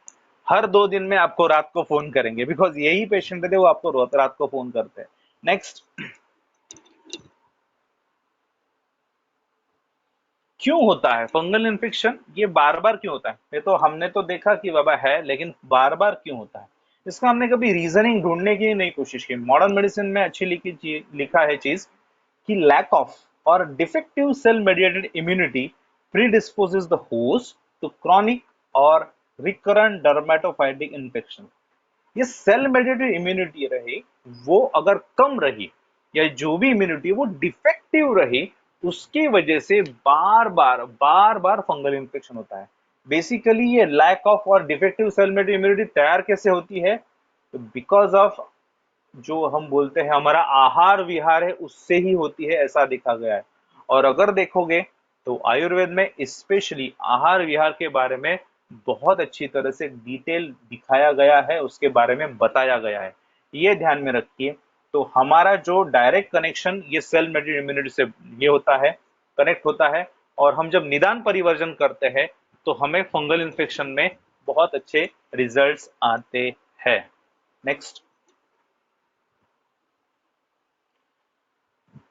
हर 2 दिन में आपको रात को फोन करेंगे, बिकॉज यही पेशेंट थे वो आपको रात को फोन करते हैं। नेक्स्ट, क्यों होता है फंगल इन्फेक्शन, ये बार बार क्यों होता है? ये तो हमने तो देखा कि बाबा है, लेकिन बार बार क्यों होता है इसका हमने कभी रीजनिंग ढूंढने की नहीं कोशिश की। मॉडर्न मेडिसिन में अच्छी लिखा है चीज कि लैक ऑफ और defective cell mediated immunity predisposes the host to chronic और रिकरेंट डर्मेटोफाइटिक इन्फेक्शन। ये सेल मेडिएटेड इम्यूनिटी रही वो अगर कम रही, या जो भी इम्यूनिटी वो डिफेक्टिव रही, उसकी वजह से बार बार फंगल इन्फेक्शन होता है। बेसिकली ये लैक ऑफ और डिफेक्टिव सेल मेडिएटेड इम्यूनिटी तैयार कैसे होती है? बिकॉज ऑफ जो हम बोलते हैं हमारा आहार विहार है उससे ही होती है, ऐसा देखा गया है। और अगर देखोगे तो आयुर्वेद में स्पेशली आहार विहार के बारे में बहुत अच्छी तरह से डिटेल दिखाया गया है, उसके बारे में बताया गया है, ये ध्यान में रखिए। तो हमारा जो डायरेक्ट कनेक्शन ये सेल मेडिएटेड इम्यूनिटी से ये होता है, कनेक्ट होता है, और हम जब निदान परिवर्जन करते हैं तो हमें फंगल इन्फेक्शन में बहुत अच्छे रिजल्ट्स आते हैं। नेक्स्ट,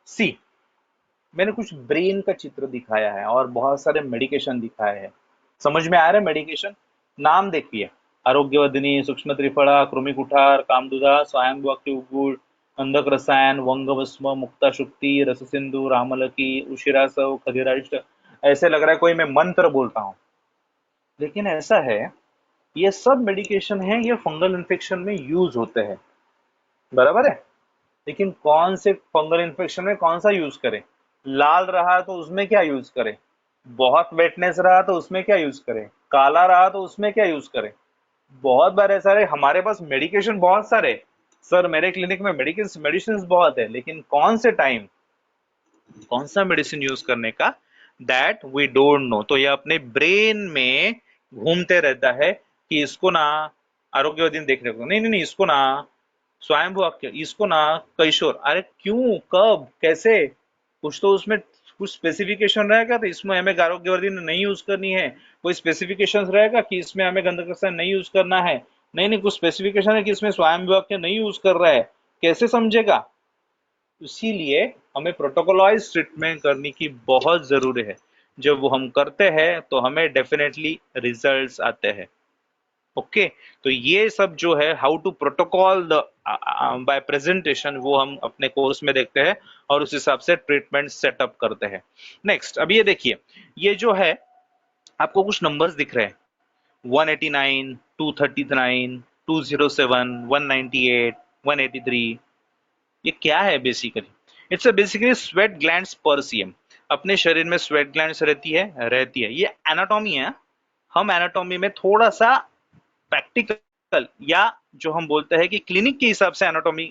सी मैंने कुछ ब्रेन का चित्र दिखाया है और बहुत सारे मेडिकेशन दिखाए हैं। समझ में आ रहा है मेडिकेशन? नाम देखिए, आरोग्यवर्धिनी, सूक्ष्म त्रिफला, कृमिकुठार, कामदुदा, स्वयंभू एक्टिव गुड़, अंधक रसायन, वंगभस्म, मुक्ता शुक्ति, रस सिंधु, रामलकी, उशिरासव, खदिराइष्ट। ऐसे लग रहा है कोई मैं मंत्र बोलता हूँ, लेकिन ऐसा है ये सब मेडिकेशन है, ये फंगल इन्फेक्शन में यूज होते हैं, बराबर है। लेकिन कौन से फंगल इन्फेक्शन में कौन सा यूज करें? लाल रहा तो उसमें क्या यूज करें? बहुत वेटनेस रहा तो उसमें क्या यूज करें? काला रहा तो उसमें क्या यूज करें? बहुत बार ऐसा है हमारे पास मेडिकेशन बहुत सारे, सर मेरे क्लिनिक में मेडिसिन बहुत है, लेकिन कौन से टाइम कौन सा मेडिसिन यूज करने का, दैट वी डोंट नो। तो ये अपने ब्रेन में घूमते रहता है कि इसको ना आरोग्यवर्धन देखने को, नहीं नहीं नहीं इसको ना स्वयंभू वाक्य, इसको ना कैशोर। अरे क्यों, कब, कैसे? कुछ तो उसमें कुछ स्पेसिफिकेशन रहेगा, तो इसमें हमें आरोग्यवर्धन नहीं यूज करनी है। कोई स्पेसिफिकेशन रहेगा कि इसमें हमें गंधक रसायन नहीं यूज करना है, नहीं नहीं कुछ स्पेसिफिकेशन है कि इसमें स्वयंभू वाक्य नहीं यूज कर रहा है, कैसे समझेगा? इसीलिए हमें प्रोटोकॉलाइज ट्रीटमेंट करने की बहुत जरूरी है। जब वो हम करते हैं तो हमें डेफिनेटली रिजल्ट्स आते हैं। ओके, तो ये सब जो है how to protocol the by presentation वो हम अपने कोर्स में देखते हैं और उस हिसाब से ट्रीटमेंट सेटअप करते हैं। नेक्स्ट, अब ये देखिए, ये जो है आपको कुछ नंबर्स दिख रहे हैं, 189, 239, 207, 198, 183। ये क्या है basically? It's basically sweat glands पर सीएम। अपने शरीर में स्वेट ग्लैंड्स रहती है, ये एनाटॉमी है। हम एनाटॉमी में थोड़ा सा प्रैक्टिकल या जो हम बोलते हैं कि क्लिनिक के हिसाब से एनाटॉमी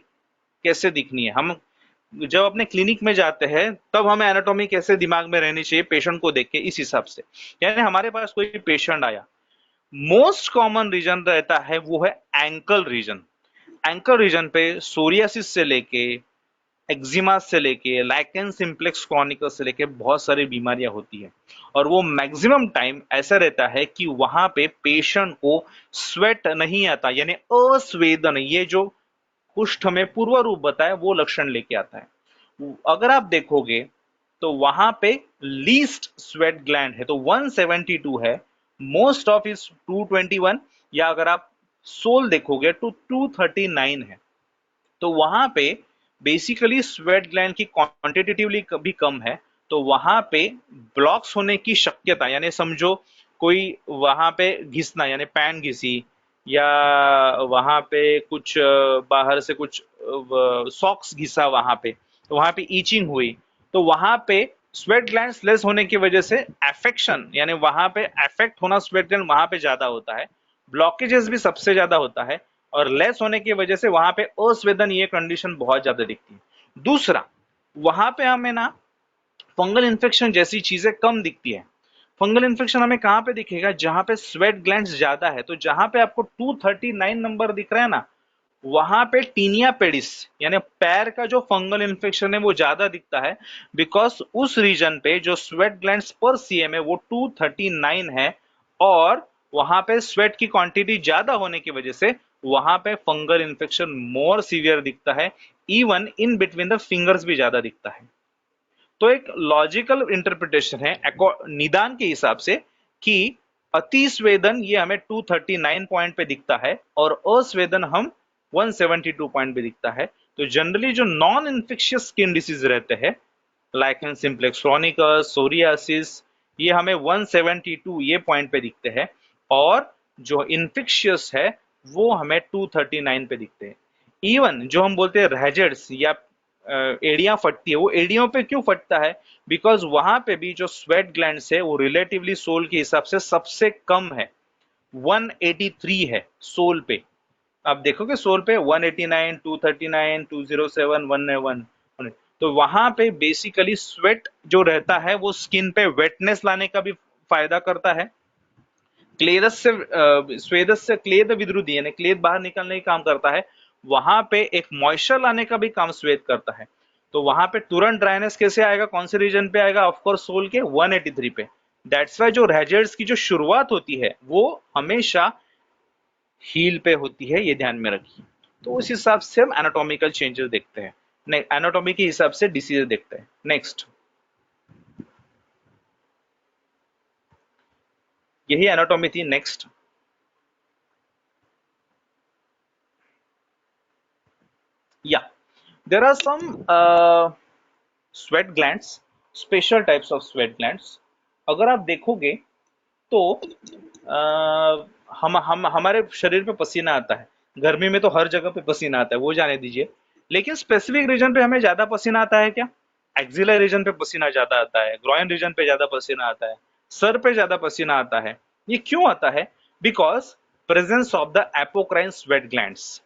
कैसे दिखनी है, हम जब अपने क्लिनिक में जाते हैं तब हमें एनाटॉमी कैसे दिमाग में रहनी चाहिए पेशेंट को देख के, इस हिसाब से। यानी हमारे पास कोई पेशेंट आया, मोस्ट कॉमन रीजन रहता है वो है एंकल रीजन। एंकल रीजन पे सोरियासिस से लेके एक्जिमा से लेके लाइकेन सिंप्लेक्स क्रॉनिकस से लेके बहुत सारी बीमारियां होती है, और वो मैक्सिमम टाइम ऐसा रहता है कि वहां पे पेशेंट को स्वेट नहीं आता, यानी अस्वेदन, ये जो कुष्ठ में पूर्व रूप बताया वो लक्षण लेके आता है। अगर आप देखोगे तो वहां पे लीस्ट स्वेट ग्लैंड है तो 172 है, मोस्ट ऑफ इज 221, या अगर आप सोल देखोगे तो 239 है। तो वहां पे बेसिकली स्वेट ग्लैंड की क्वांटिटेटिवली भी कम है, तो वहां पे ब्लॉक्स होने की शक्यता, यानी समझो कोई वहां पे घिसना, यानी पैन घिसी, या वहां पे कुछ बाहर से कुछ सॉक्स घिसा वहां पे, तो वहां पे ईचिंग हुई, तो वहां पे स्वेट ग्लैंड्स लेस होने की वजह से एफेक्शन, यानी वहां पे अफेक्ट होना स्वेट ग्लैंड वहां पे ज्यादा होता है, ब्लॉकेजेस भी सबसे ज्यादा होता है, और लेस होने की वजह से वहां पे अस्वेदन, ये कंडीशन बहुत ज्यादा दिखती है। दूसरा, वहां पे हमें ना फंगल इन्फेक्शन जैसी चीजें कम दिखती है। फंगल इन्फेक्शन हमें कहां पे दिखेगा? जहां पे स्वेट ग्लैंड्स ज्यादा है। तो जहां पे आपको 239 नंबर दिख रहा है ना, वहां पे टीनिया पेडिस यानी पैर का जो फंगल इन्फेक्शन है वो ज्यादा दिखता है, बिकॉज उस रीजन पे जो स्वेट ग्लैंड्स पर सीएम है वो 239 है, और वहां पे स्वेट की क्वांटिटी ज्यादा होने की वजह से वहां पे फंगल इन्फेक्शन मोर सीवियर दिखता है, even in between the fingers भी ज्यादा दिखता है। तो एक लॉजिकल इंटरप्रिटेशन है निदान के हिसाब से कि अति स्वेदन ये हमें 239 पॉइंट पे दिखता है और अस्वेदन हम 172 पॉइंट पे दिखता है। तो जनरली जो नॉन इन्फेक्शियस स्किन डिसीज रहते हैं, लाइकेन सिंप्लेक्स क्रॉनिकस, सोरियासिस, ये हमें 172 ये पॉइंट पे दिखते हैं, और जो इन्फेक्शियस है वो हमें 239 पे दिखते हैं। इवन जो हम बोलते हैं रैजेट्स या एड़ियां फटती है, वो एड़ियों पे क्यों फटता है? बिकॉज वहां पे भी जो स्वेट ग्लैंड्स है वो रिलेटिवली सोल के हिसाब से सबसे कम है, 183 है सोल पे। आप देखोगे सोल पे 189, 239, 207, 191, तो वहां पे बेसिकली स्वेट जो रहता है वो स्किन पे वेटनेस लाने का भी फायदा करता है, क्लेदस से स्वेदस से क्लेद विद्रुति यानी क्लेद बाहर निकलने का काम करता है, वहां पे एक मॉइस्चर लाने का भी काम स्वेद करता है। तो वहां पे तुरंत ड्राइनेस कैसे आएगा? कौन से रीजन पे आएगा? ऑफकोर्स सोल के 183 पे। दैट्स वाई जो रैजेट्स की जो शुरुआत होती है वो हमेशा हील पे होती है, ये ध्यान में रखिए। तो उस हिसाब से हम एनाटॉमिकल चेंजेस देखते हैं, एनाटॉमी के हिसाब से डिसीज देखते हैं। नेक्स्ट, यही एनाटॉमी थी। नेक्स्ट, या there are some sweat glands, special types of sweat glands. अगर आप देखोगे तो हम हमारे शरीर पे पसीना आता है, गर्मी में तो हर जगह पे पसीना आता है, वो जाने दीजिए, लेकिन स्पेसिफिक रीजन पे हमें ज्यादा पसीना आता है क्या? एक्सिलर रीजन पे पसीना ज्यादा आता है, ग्रॉइन रीजन पे ज्यादा पसीना आता है, सर पे ज्यादा पसीना आता है। ये क्यों आता है? Because presence of the apocrine sweat glands.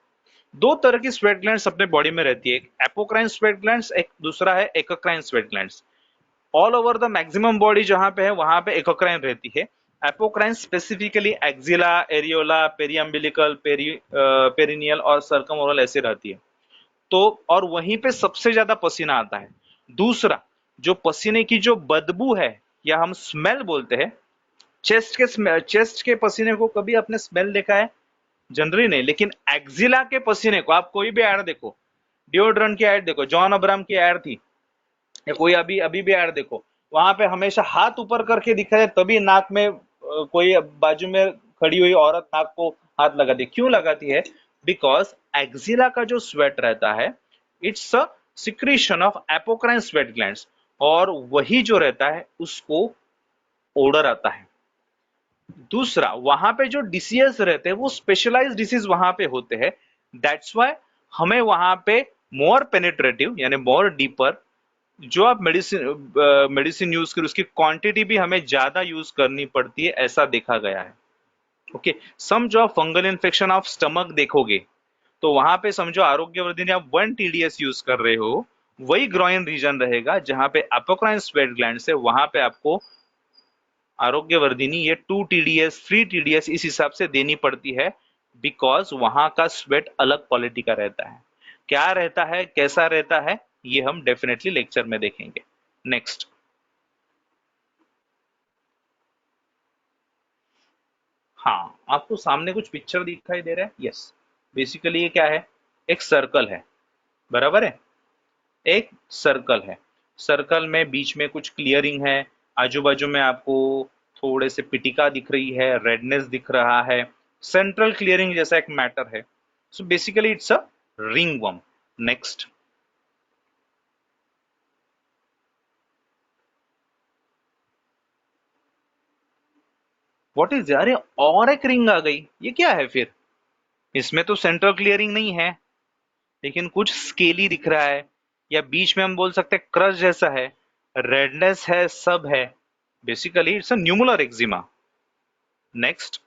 दो तरह की स्वेट ग्लैंड्स अपने बॉडी में रहती है, एक एपोक्राइन स्वेट ग्लैंड्स, एक दूसरा है eccrine sweat glands. All over the maximum body जहां पे है वहां पे एक्रोक्राइन रहती है। Apocrine specifically axilla, areola, periumbilical, perineal और सर्कमओरल ऐसे रहती है। तो और वहीं पे सबसे ज्यादा पसीना आता है। दूसरा, जो पसीने की जो बदबू है या हम स्मेल बोलते हैं, चेस्ट के पसीने को कभी आपने स्मेल देखा है? जनरली नहीं, लेकिन एक्सिला के पसीने को आप कोई भी ऐड देखो, डिओड्रेंट की ऐड देखो, जॉन अब्राहम की ऐड थी, या कोई अभी अभी भी ऐड देखो, वहां पे हमेशा हाथ ऊपर करके दिखा है, तभी नाक में कोई बाजू में खड़ी हुई औरत नाक को हाथ लगाती है, क्यों लगाती है? बिकॉज एक्सिला का जो स्वेट रहता है, it's a secretion of apocrine sweat glands, और वही जो रहता है उसको ओडर आता है। दूसरा, वहां पे जो डिसीज रहते हैं वो स्पेशलाइज्ड डिसीज वहां पे होते हैं, दैट्स वाई हमें वहां पे मोर पेनिट्रेटिव यानी मोर डीपर जो आप मेडिसिन यूज करें उसकी क्वांटिटी भी हमें ज्यादा यूज करनी पड़ती है, ऐसा देखा गया है। ओके, समझो आप फंगल इन्फेक्शन ऑफ स्टमक देखोगे तो वहां पे समझो आरोग्यवर्धिनी आप 1 TDS यूज कर रहे हो, वही ग्रोइन रीजन रहेगा जहां पे एपोक्राइन स्वेट ग्लैंड है, वहां पे आपको आरोग्यवर्धिनी ये 2 TDS 3 TDS इस हिसाब से देनी पड़ती है, बिकॉज वहां का स्वेट अलग क्वालिटी का रहता है। क्या रहता है, कैसा रहता है, ये हम डेफिनेटली लेक्चर में देखेंगे। नेक्स्ट, हाँ, आपको सामने कुछ पिक्चर दिखाई दे रहा है? यस, बेसिकली ये क्या है, एक सर्कल है, बराबर है, एक सर्कल है। सर्कल में बीच में कुछ क्लियरिंग है, आजू बाजू में आपको थोड़े से पिटिका दिख रही है, रेडनेस दिख रहा है, सेंट्रल क्लियरिंग जैसा एक मैटर है। So basically it's a ring worm. Next, what is, अरे और एक रिंग आ गई, ये क्या है फिर? इसमें तो सेंट्रल क्लियरिंग नहीं है, लेकिन कुछ स्केली दिख रहा है, या बीच में हम बोल सकते हैं क्रश जैसा है, रेडनेस है, सब है। Basically it's a nummular eczema. Next,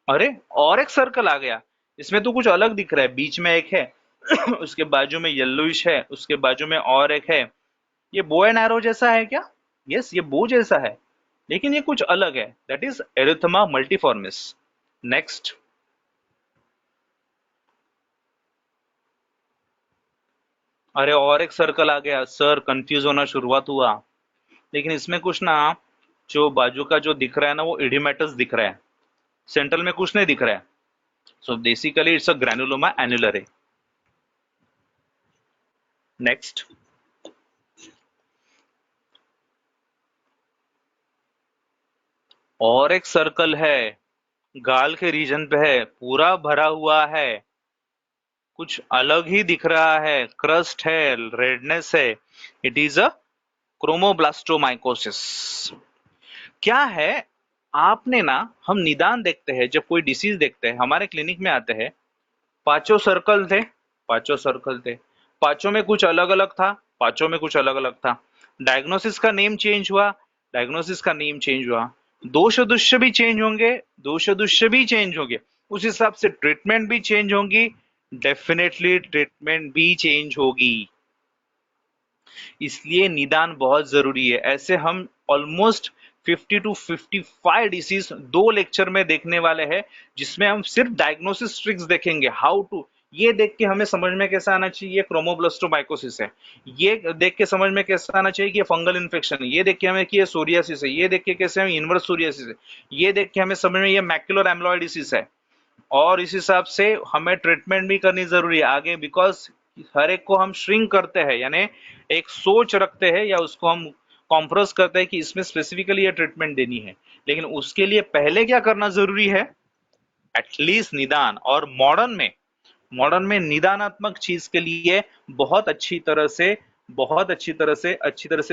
अरे और एक सर्कल आ गया, इसमें तो कुछ अलग दिख रहा है, बीच में एक है उसके बाजू में येलोइश है, उसके बाजू में और एक है। ये बो एंड एरो जैसा है क्या? यस, ये बो जैसा है, लेकिन ये कुछ अलग है, दैट इज एरिथमा मल्टीफॉर्मिस। नेक्स्ट, अरे और एक सर्कल आ गया सर, कंफ्यूज होना शुरुआत हुआ, लेकिन इसमें कुछ ना, जो बाजू का जो दिख रहा है ना वो इडिमेटस दिख रहा है, सेंट्रल में कुछ नहीं दिख रहा है। So basically it's a granuloma annulare. Next, और एक सर्कल है, गाल के रीजन पे है, पूरा भरा हुआ है, कुछ अलग ही दिख रहा है, क्रस्ट है, रेडनेस है, इट इज अ क्रोमोब्लास्टोमाइकोसिस। क्या है, आपने ना, हम निदान देखते हैं जब कोई डिसीज देखते हैं, हमारे क्लिनिक में आते हैं, पांचों सर्कल थे, पांचों सर्कल थे, पांचों में कुछ अलग अलग था, पांचों में कुछ अलग अलग था, डायग्नोसिस का नेम चेंज हुआ, डायग्नोसिस का नेम चेंज हुआ, दोष दुष्य भी चेंज होंगे, दोष दुष्य भी चेंज होंगे, उस हिसाब से ट्रीटमेंट भी चेंज होंगी, डेफिनेटली ट्रीटमेंट भी चेंज होगी। इसलिए निदान बहुत जरूरी है। ऐसे हम ऑलमोस्ट 50 टू 55 डिसीज 2 लेक्चर में देखने वाले हैं, जिसमें हम सिर्फ डायग्नोसिस ट्रिक्स देखेंगे, हाउ टू, ये देख के हमें समझ में कैसा आना चाहिए ये क्रोमोब्लास्टोमाइकोसिस है, ये देख के समझ में कैसा आना चाहिए कि ये फंगल इन्फेक्शन है, ये देख के हमें कि ये सोरियासिस है, ये देख के कैसे हमें इनवर्स सोरियासिस है, ये देख के हमें समझ में ये मैक्युलर एम्लॉयडिसिस है, और इस हिसाब से हमें ट्रीटमेंट भी करनी जरूरी है आगे, बिकॉज हर एक को हम श्रिंक करते हैं, यानी एक सोच रखते हैं या उसको हम कॉम्प्रोस करते हैं कि इसमें स्पेसिफिकली ये ट्रीटमेंट देनी है, लेकिन उसके लिए पहले क्या करना जरूरी है, एटलीस्ट निदान। और मॉडर्न में निदानात्मक चीज के लिए बहुत अच्छी तरह से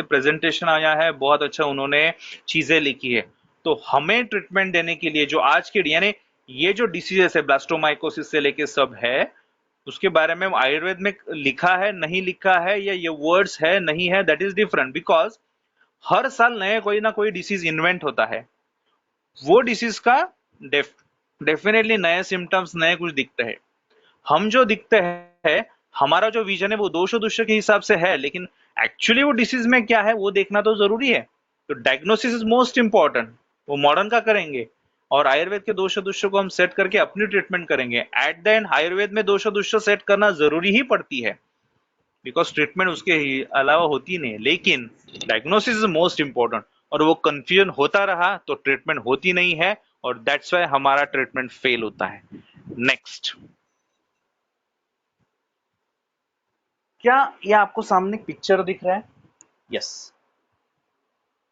प्रेजेंटेशन आया है, बहुत अच्छा उन्होंने चीजें लिखी है। तो हमें ट्रीटमेंट देने के लिए जो आज के, यानी ये जो डिसीजेस है ब्लास्टोमाइकोसिस से लेके सब है, उसके बारे में आयुर्वेद में लिखा है नहीं लिखा है, या ये वर्ड्स है नहीं है, दैट इज डिफरेंट, बिकॉज हर साल नए कोई ना कोई डिसीज इन्वेंट होता है, वो डिसीज का डेफिनेटली नए सिम्टम्स, नए कुछ दिखते हैं। हम जो दिखते हैं, हमारा जो विजन है वो दोष दुष्य के हिसाब से है, लेकिन एक्चुअली वो डिसीज में क्या है वो देखना तो जरूरी है। तो डायग्नोसिस इज मोस्ट इंपॉर्टेंट, वो मॉडर्न का करेंगे, और आयुर्वेद के दोष दुष्य को हम सेट करके अपनी ट्रीटमेंट करेंगे। एट द एंड आयुर्वेद में दोष दुष्य सेट करना जरूरी ही पड़ती है, बिकॉज ट्रीटमेंट उसके ही अलावा होती नहीं है, लेकिन डायग्नोसिस इज मोस्ट इंपॉर्टेंट, और वो कंफ्यूजन होता रहा तो ट्रीटमेंट होती नहीं है, और दैट्स वाई हमारा ट्रीटमेंट फेल होता है। नेक्स्ट, क्या ये आपको सामने पिक्चर दिख रहा है? Yes,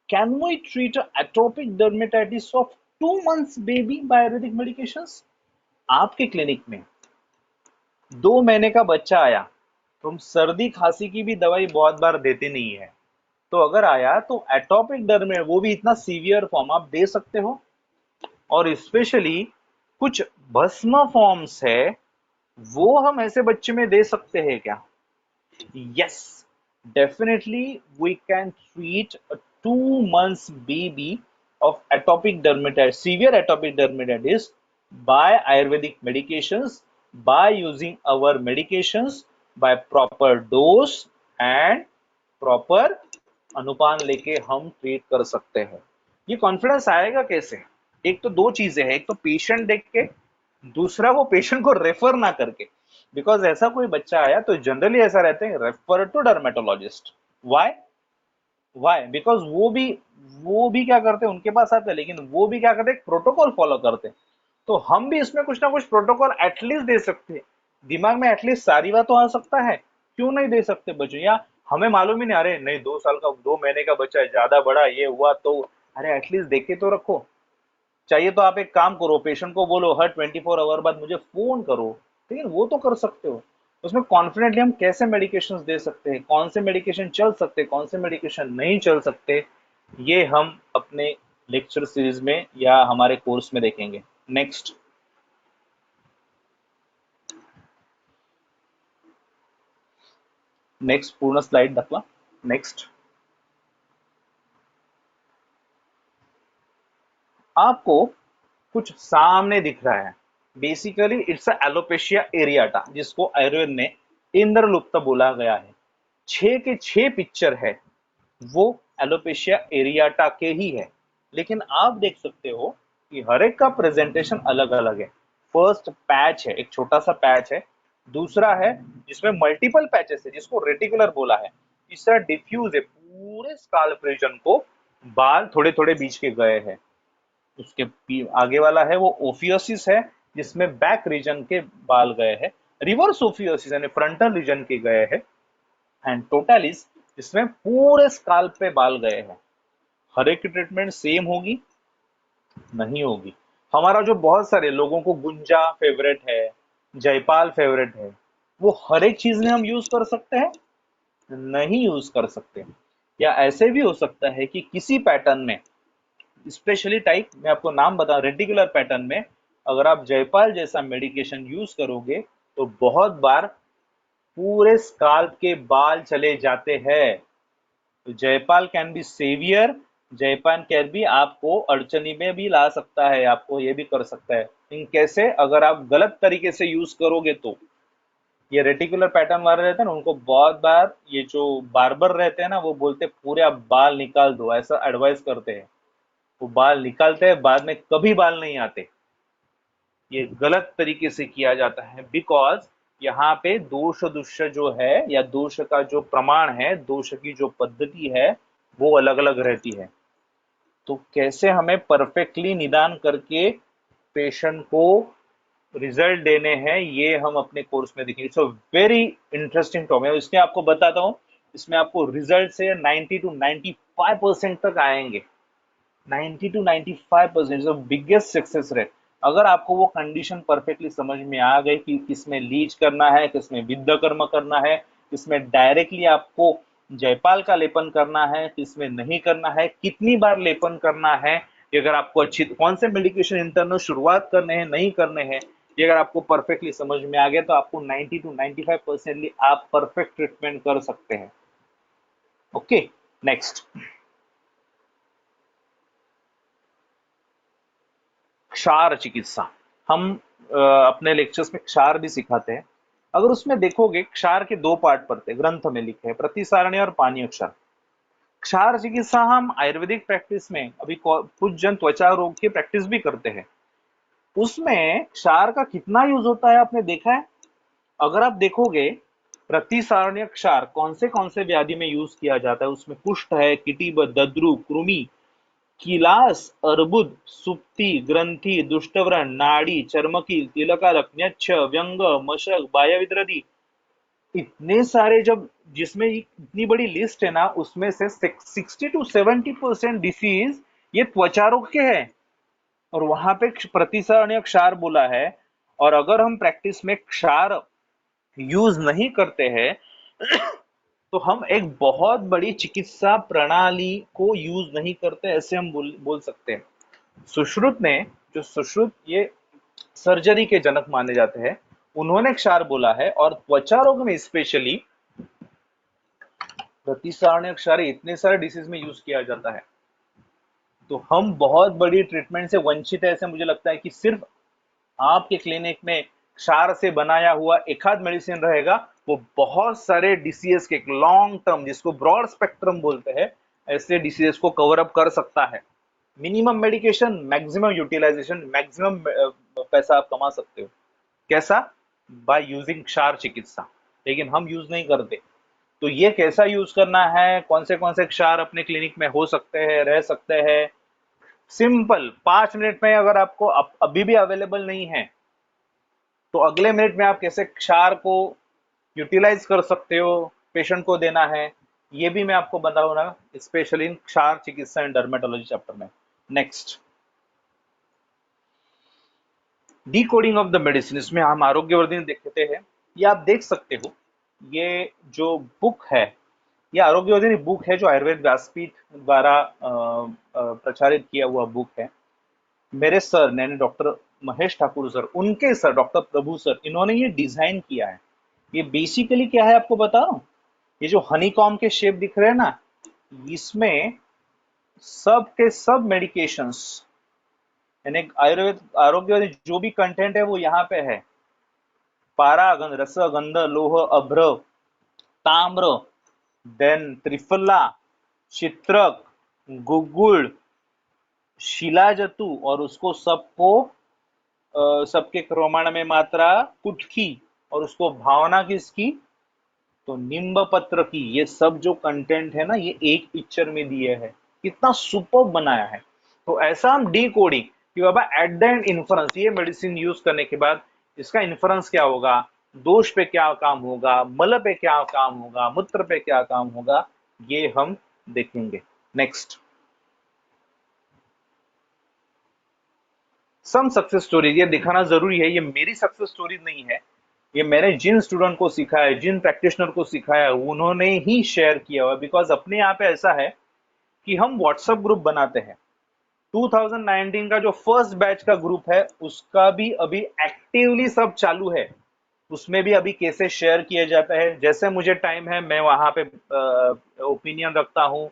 Can we treat atopic dermatitis of 2 months baby by Ayurvedic medications? आपके क्लिनिक में 2 महीने का बच्चा आया तो हम सर्दी खांसी की भी दवाई बहुत बार देते नहीं है, तो अगर आया तो एटॉपिक डर्मे वो भी इतना सीवियर फॉर्म आप दे सकते हो। और स्पेशली कुछ भस्म फॉर्म्स है वो हम ऐसे बच्चे में दे सकते हैं क्या? Yes, definitely we can treat a 2 months baby of atopic dermatitis, severe atopic dermatitis by Ayurvedic medications, by using our medications, by proper dose and proper अनुपान लेके हम ट्रीट कर सकते हैं। ये कॉन्फिडेंस आएगा कैसे? एक तो दो चीजें हैं, एक तो पेशेंट देख के, दूसरा वो पेशेंट को रेफर ना करके। बिकॉज ऐसा कोई बच्चा आया तो जनरली ऐसा रहते हैं refer to dermatologist. Why? Why? Because वो भी क्या करते हैं, उनके पास आते हैं लेकिन वो भी क्या करते हैं, प्रोटोकॉल फॉलो करते हैं। तो हम भी इसमें कुछ ना कुछ प्रोटोकॉल एटलीस्ट दे सकते हैं। दिमाग में एटलीस्ट सारी बात तो आ सकता है, क्यों नहीं दे सकते बच्चों? या हमें मालूम ही नहीं, अरे नहीं 2 साल का 2 महीने का बच्चा है, ज्यादा बड़ा ये हुआ तो अरे एटलीस्ट देख के तो रखो। चाहिए तो आप एक काम करो, पेशेंट को बोलो हर 24 आवर बाद मुझे फोन करो, लेकिन वो तो कर सकते हो। उसमें कॉन्फिडेंटली हम कैसे मेडिकेशंस दे सकते हैं, कौन से मेडिकेशन चल सकते हैं, कौन से मेडिकेशन नहीं चल सकते, ये हम अपने लेक्चर सीरीज में या हमारे कोर्स में देखेंगे। नेक्स्ट पूर्ण स्लाइड दाखवा। नेक्स्ट आपको कुछ सामने दिख रहा है, बेसिकली इट्स एलोपेशिया एरियाटा, जिसको आयुर्वेद में इंद्रलुप्त बोला गया है। 6 के 6 पिक्चर है वो एलोपेशिया एरियाटा के ही है, लेकिन आप देख सकते हो कि हर एक का प्रेजेंटेशन अलग अलग है। फर्स्ट पैच है, एक छोटा सा पैच है। दूसरा है जिसमें मल्टीपल पैचेस है, जिसको रेटिकुलर बोला है। तीसरा डिफ्यूज है, पूरे स्काल्प रीजन को बाल थोड़े थोड़े बीच के गए हैं। उसके आगे वाला है वो ओफियोसिस है, जिसमें बैक रीजन के बाल गए हैं। रिवर्स ओफियोसिस यानी फ्रंटल रीजन के गए हैं। एंड टोटालिस जिसमें पूरे स्काल्प पे बाल गए हैं। हर एक की ट्रीटमेंट सेम होगी? नहीं होगी। हमारा जो बहुत सारे लोगों को गुंजा फेवरेट है, जयपाल फेवरेट है, वो हर एक चीज में हम यूज कर सकते हैं? नहीं यूज कर सकते। या ऐसे भी हो सकता है कि किसी पैटर्न में, स्पेशली टाइप मैं आपको नाम बता, रेटिकुलर पैटर्न में अगर आप जयपाल जैसा मेडिकेशन यूज करोगे तो बहुत बार पूरे स्काल्प के बाल चले जाते हैं। तो Jaipal can be saviour, Jaipal can भी आपको अड़चनी में भी ला सकता है, आपको ये भी कर सकता है। लेकिन कैसे? अगर आप गलत तरीके से यूज करोगे तो। ये रेटिकुलर पैटर्न वाले रहते हैं ना, उनको बहुत बार ये जो बार्बर रहते हैं ना, वो बोलते हैं पूरे आप बाल निकाल दो, ऐसा एडवाइस करते हैं। वो बाल निकालते हैं, बाद में कभी बाल नहीं आते। ये गलत तरीके से किया जाता है, बिकॉज यहाँ पे दोष दुष्य जो है, या दोष का जो प्रमाण है, दोष की जो पद्धति है वो अलग अलग रहती है। तो कैसे हमें परफेक्टली निदान करके पेशेंट को रिजल्ट देने हैं, ये हम अपने कोर्स में देखेंगे। It's a very interesting topic. इसमें आपको बताता हूँ, इसमें आपको रिजल्ट से 90 to 95% तक आएंगे। 90 to 95% is the biggest success rate. अगर आपको वो कंडीशन परफेक्टली समझ में आ गई कि किसमें लीच करना है, किसमें विद्ध कर्म करना है, किसमें डायरेक्टली आपको जयपाल का लेपन करना है, किसमें नहीं करना है, कितनी बार लेपन करना है, ये अगर आपको अच्छी, कौन से मेडिकेशन इंटरनल शुरुआत करने हैं, नहीं करने हैं, ये अगर आपको परफेक्टली समझ में आ गया तो आपको 90 to 95% आप परफेक्ट ट्रीटमेंट कर सकते हैं। ओके, नेक्स्ट क्षार चिकित्सा। हम अपने लेक्चर्स में क्षार भी सिखाते हैं। अगर उसमें देखोगे, क्षार के 2 पार्ट पढ़ते हैं, ग्रंथ में लिखे हैं, प्रतिसारणी और पानीय क्षार। क्षार चिकित्सा हम आयुर्वेदिक प्रैक्टिस में अभी कुछ जन त्वचा रोग की प्रैक्टिस भी करते हैं, उसमें क्षार का कितना यूज होता है आपने देखा है? अगर आप देखोगे प्रतिसारणीय क्षार कौन से व्याधि में यूज किया जाता है, उसमें कुष्ठ है, किटिब, दद्रु, कृमि, किलास, अर्बुद, सुप्ति, ग्रंथि, दुष्टव्रण, नाड़ी, चर्मकील, तिलकारक, न्यच्छ, व्यंग, मशक, बाह्यविद्रदी, इतने सारे जब जिसमें इतनी बड़ी लिस्ट है ना, उसमें से 60 to 70% डिसीज ये त्वचा रोग के हैं, और वहां पे प्रतिसरणी क्षार बोला है। और अगर हम प्रैक्टिस में क्षार यूज नहीं करते हैं तो हम एक बहुत बड़ी चिकित्सा प्रणाली को यूज नहीं करते, ऐसे हम बोल सकते हैं। सुश्रुत ने, जो सुश्रुत ये सर्जरी के जनक माने जाते हैं, उन्होंने क्षार बोला है, और त्वचा रोग में स्पेशली प्रतिसरणी क्षार इतने सारे डिसीज में यूज किया जाता है। तो हम बहुत बड़ी ट्रीटमेंट से वंचित है, ऐसे मुझे लगता है कि सिर्फ आपके क्लिनिक में क्षार से बनाया हुआ एक आध मेडिसिन रहेगा, वो बहुत सारे डिसीज के लॉन्ग टर्म, जिसको ब्रॉड स्पेक्ट्रम बोलते हैं, ऐसे डिसीज को कवर अप कर सकता है। Minimum medication, maximum utilisation, maximum पैसा आप कमा सकते हो। कैसा? बाय यूजिंग क्षार चिकित्सा। लेकिन हम यूज नहीं करते। तो ये कैसा यूज करना है, कौन से क्षार अपने क्लिनिक में हो सकते हैं, रह सकते हैं, सिंपल 5 मिनट में। अगर आपको अभी भी अवेलेबल नहीं है तो अगले मिनट में आप कैसे क्षार को यूटिलाइज कर सकते हो, पेशेंट को देना है, ये भी मैं आपको बताऊंगा, स्पेशली इन क्षार चिकित्सा एंड डर्मेटोलॉजी चैप्टर में। Next, decoding of the medicine. इसमें हम आरोग्यवर्धिनी देखते हैं। ये आप देख सकते हो, ये जो बुक है, ये आरोग्यवर्धिनी बुक है जो आयुर्वेद व्यासपीठ द्वारा प्रचारित किया हुआ बुक है। मेरे सर यानी डॉक्टर महेश ठाकुर सर, उनके सर डॉक्टर प्रभु सर, इन्होंने ये डिजाइन किया है। ये बेसिकली क्या है आपको बता रहा हूं। ये जो हनीकॉम के शेप दिख रहे हैं ना, इसमें सब के सब मेडिकेशंस, यानी आयुर्वेद आरोग्य जो भी कंटेंट है वो यहाँ पे है। पारा, गंध, रस, गंध, लोह, अभ्र, ताम्र, देन त्रिफला, चित्रक, गुगुल, शिलाजतु, और उसको सबको सबके प्रमाण में मात्रा कुटकी, और उसको भावना किसकी, तो निम्ब पत्र की। ये सब जो कंटेंट है ना, ये एक पिक्चर में दिए है। कितना सुपर बनाया है। तो ऐसा हम डी कोडिंग कि बाबा एट द एंड इन्फ्रेंस, ये मेडिसिन यूज करने के बाद इसका इन्फ्रेंस क्या होगा, दोष पे क्या काम होगा, मल पे क्या काम होगा, मूत्र पे क्या काम होगा, ये हम देखेंगे। Next, some success story. ये दिखाना जरूरी है, ये मेरी सक्सेस स्टोरी नहीं है, ये मैंने जिन स्टूडेंट को सिखाया है, जिन प्रैक्टिशनर को सिखाया है, उन्होंने ही शेयर किया हुआ। बिकॉज अपने यहाँ पे ऐसा है कि हम व्हाट्सएप ग्रुप बनाते हैं। 2019 का जो फर्स्ट बैच का ग्रुप है, उसका भी अभी एक्टिवली सब चालू है। उसमें भी अभी केसेस शेयर किए जाते हैं। जैसे मुझे टाइम है, मैं वहां पे ओपिनियन रखता हूँ,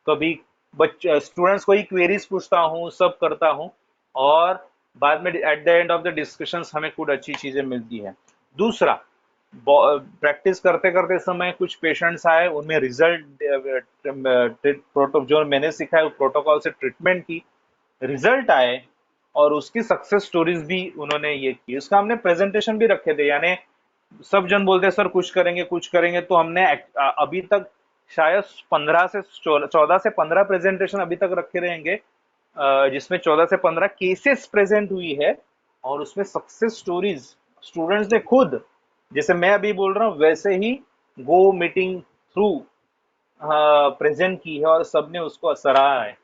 कभी स्टूडेंट्स को ही क्वेरीज पूछता हूँ, सब करता हूँ, और बाद में at the end of the discussions हमें कुछ अच्छी चीजें मिलती है। दूसरा, प्रैक्टिस करते करते समय कुछ पेशेंट्स आए, उनमें रिजल्ट, जो मैंने सीखा है प्रोटोकॉल से ट्रीटमेंट की, रिजल्ट आए, और उसकी सक्सेस स्टोरीज भी उन्होंने ये की। उसका हमने प्रेजेंटेशन भी रखे थे। यानी सब जन बोलते हैं सर कुछ करेंगे कुछ करेंगे, तो हमने अभी तक शायद 14 से 15 प्रेजेंटेशन अभी तक रखे रहेंगे, जिसमें 14 से 15 केसेस प्रेजेंट हुई है, और उसमें सक्सेस स्टोरीज स्टूडेंट्स ने खुद, जैसे मैं अभी बोल रहा हूँ वैसे ही गो मीटिंग थ्रू प्रेजेंट की है, और सबने उसको सराहा है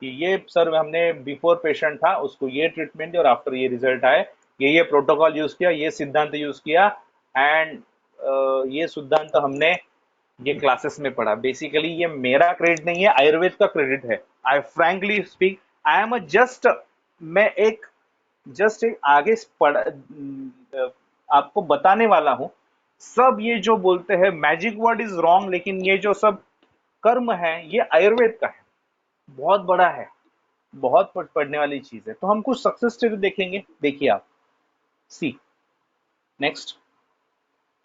कि ये सर हमने बिफोर पेशेंट था उसको ये ट्रीटमेंट दी, और आफ्टर ये रिजल्ट आए, ये प्रोटोकॉल यूज किया, ये सिद्धांत यूज किया, एंड ये सिद्धांत हमने ये क्लासेस में पढ़ा। बेसिकली ये मेरा क्रेडिट नहीं है, आयुर्वेद का क्रेडिट है। आई frankly speak, I am just, मैं एक आगे आपको बताने वाला हूं। सब ये जो बोलते हैं मैजिक वर्ड इज रॉन्ग, लेकिन ये जो सब कर्म है ये आयुर्वेद का है, बहुत बड़ा है, बहुत पढ़ने वाली चीज है। तो हम कुछ सक्सेस स्टोरी देखेंगे। देखिए आप, see next,